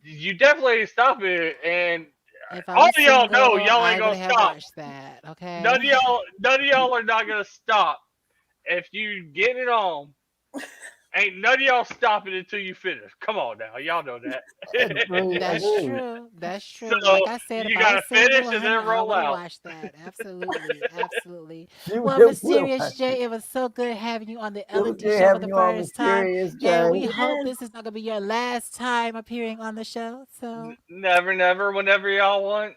Speaker 5: definitely stop it, and
Speaker 1: if I
Speaker 5: all
Speaker 1: was
Speaker 5: of y'all know
Speaker 1: single,
Speaker 5: y'all ain't
Speaker 1: I would
Speaker 5: gonna
Speaker 1: have
Speaker 5: stop.
Speaker 1: watched that. Okay.
Speaker 5: None of y'all are not gonna stop. If you get it on, ain't none of y'all stopping until you finish. Come on now, y'all know that.
Speaker 3: agree,
Speaker 1: That's
Speaker 3: agree.
Speaker 1: true. That's
Speaker 5: So
Speaker 1: true. Like I said, if
Speaker 5: you
Speaker 1: I was
Speaker 5: gotta
Speaker 1: single,
Speaker 5: finish and
Speaker 1: honey,
Speaker 5: then
Speaker 1: I
Speaker 5: roll
Speaker 1: would have
Speaker 5: out.
Speaker 1: watched that. Absolutely. Absolutely.
Speaker 3: You
Speaker 1: Well,
Speaker 3: will.
Speaker 1: Mysterious J, it was so good having you on the
Speaker 3: It was
Speaker 1: L&D
Speaker 3: good
Speaker 1: show for
Speaker 3: having
Speaker 1: the
Speaker 3: you on
Speaker 1: first time.
Speaker 3: Mysterious
Speaker 1: And
Speaker 3: J.
Speaker 1: we hope
Speaker 4: Yes.
Speaker 1: this is not going to be your last time appearing on the show. So,
Speaker 5: Never, never. Whenever y'all want,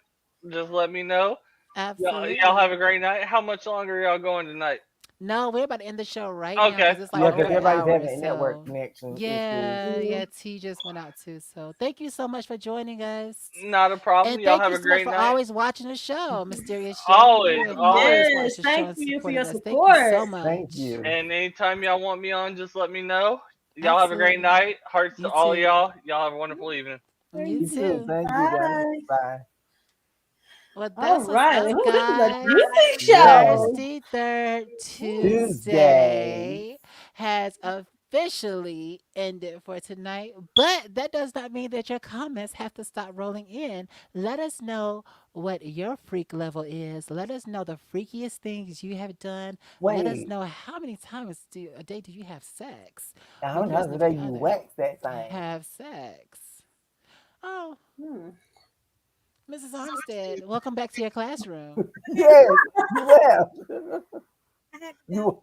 Speaker 5: just let me know. Y'all have a
Speaker 1: absolutely.
Speaker 5: great night. How much longer are y'all going tonight?
Speaker 1: No, we're about to end the show right now
Speaker 5: Okay,
Speaker 1: because it's like
Speaker 3: Yeah,
Speaker 1: over
Speaker 3: because
Speaker 1: an
Speaker 5: okay.
Speaker 3: everybody's
Speaker 1: hour.
Speaker 3: having network
Speaker 1: So,
Speaker 3: connection issues.
Speaker 1: yeah,
Speaker 4: Mm.
Speaker 1: yeah, T just went out too. So, thank you so much for joining us.
Speaker 5: Not a problem.
Speaker 1: And
Speaker 5: Y'all
Speaker 1: thank
Speaker 5: have
Speaker 1: you
Speaker 5: a
Speaker 1: so much
Speaker 5: great
Speaker 1: for
Speaker 5: night.
Speaker 1: always watching the show, Mysterious J.
Speaker 5: Always,
Speaker 1: You have
Speaker 5: always.
Speaker 1: always watched
Speaker 4: Yes.
Speaker 1: the show
Speaker 4: Thank
Speaker 1: and
Speaker 4: you for
Speaker 1: supported
Speaker 4: your
Speaker 1: us. Thank you
Speaker 4: support.
Speaker 1: so
Speaker 3: Thank
Speaker 1: much.
Speaker 3: you.
Speaker 5: And anytime y'all want me on, just let me know. Y'all have a great
Speaker 1: Absolutely.
Speaker 5: night. Hearts to
Speaker 1: You
Speaker 5: all
Speaker 1: too.
Speaker 5: y'all. Y'all have a wonderful evening.
Speaker 1: You
Speaker 3: You too.
Speaker 1: too.
Speaker 3: Thank you, guys.
Speaker 4: Bye.
Speaker 3: Bye.
Speaker 1: Well,
Speaker 4: All
Speaker 1: this was
Speaker 4: right.
Speaker 1: us,
Speaker 4: Who this is a
Speaker 1: guys.
Speaker 4: juicy
Speaker 3: Yes.
Speaker 4: show.
Speaker 1: Thirsty Third
Speaker 3: Tuesday.
Speaker 1: Tuesday has officially ended for tonight, but that does not mean that your comments have to stop rolling in. Let us know what your freak level is. Let us know the freakiest things you have done. Let us
Speaker 3: Wait.
Speaker 1: know how many times a day do you have sex
Speaker 3: How
Speaker 1: with
Speaker 3: many
Speaker 1: your
Speaker 3: times a day
Speaker 1: significant
Speaker 3: you
Speaker 1: other?
Speaker 3: wax that thing?
Speaker 1: Have sex. Oh,
Speaker 4: Hmm.
Speaker 1: Mrs. Armstead, welcome back to your classroom.
Speaker 3: Yes, you left. You.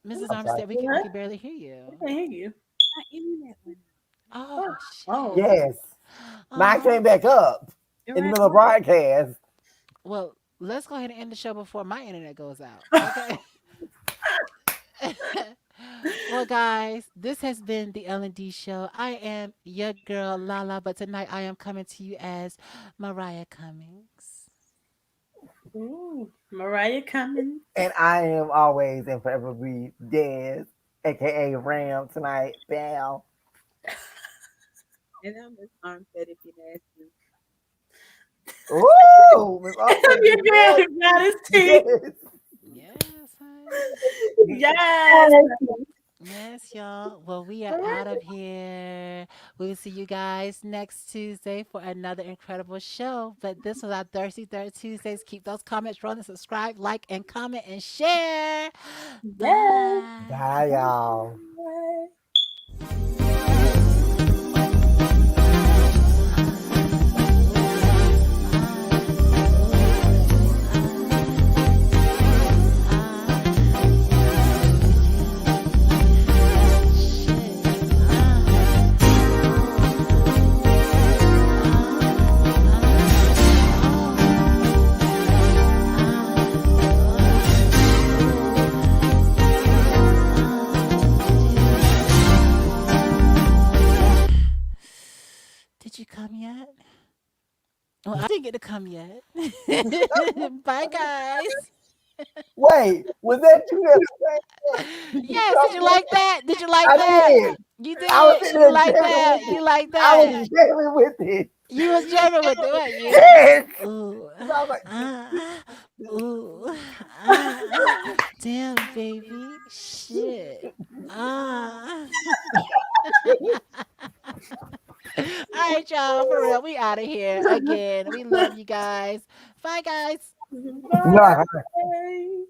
Speaker 1: Mrs.
Speaker 3: I'm sorry.
Speaker 1: Armstead, we
Speaker 4: What?
Speaker 1: can barely hear
Speaker 4: I
Speaker 1: you.
Speaker 4: can hear you.
Speaker 1: Oh
Speaker 4: Oh. Oh.
Speaker 1: shit.
Speaker 3: Yes. Mine came
Speaker 1: Oh.
Speaker 3: back up in the middle of broadcast.
Speaker 1: Well, let's go ahead and end the show before my internet goes out. Okay. Well, guys, this has been the L&D show. I am your girl Lala, but tonight I am coming to you as Mariah Cummings.
Speaker 4: Ooh. Mariah Cummings.
Speaker 3: And I am always and forever be Dez, aka Ram tonight. Bam. Ooh, Miss Offset
Speaker 4: Your
Speaker 3: did
Speaker 4: girl
Speaker 3: that.
Speaker 4: got his teeth.
Speaker 3: Yes.
Speaker 1: Yes, honey.
Speaker 4: Yes.
Speaker 1: Yes, y'all. Well, we are out of here. We will see you guys next Tuesday for another incredible show. But this was our Thirsty Third Tuesdays. Keep those comments rolling. Subscribe, like, and comment, and share.
Speaker 4: Yes.
Speaker 1: Bye.
Speaker 3: Bye, y'all.
Speaker 1: Did you come yet? Well, I didn't get to come yet. Bye, guys.
Speaker 3: Wait, was that you that was saying that? Did you
Speaker 1: Yes, did
Speaker 3: come
Speaker 1: you
Speaker 3: yet?
Speaker 1: like that? Did you like
Speaker 3: I
Speaker 1: that?
Speaker 3: did.
Speaker 1: You
Speaker 3: I was
Speaker 1: did.
Speaker 3: sitting
Speaker 1: You
Speaker 3: there
Speaker 1: like
Speaker 3: jamming
Speaker 1: that.
Speaker 3: with
Speaker 1: You
Speaker 3: it.
Speaker 1: like
Speaker 3: I
Speaker 1: that.
Speaker 3: was jamming with it.
Speaker 1: You was jamming with it, weren't you?
Speaker 3: Yes.
Speaker 1: Ooh,
Speaker 3: So I was like,
Speaker 1: ooh, damn, baby, shit, ah. All right, y'all, for real, we out of here again. We love you guys. Bye, guys.
Speaker 3: nah.
Speaker 4: Bye.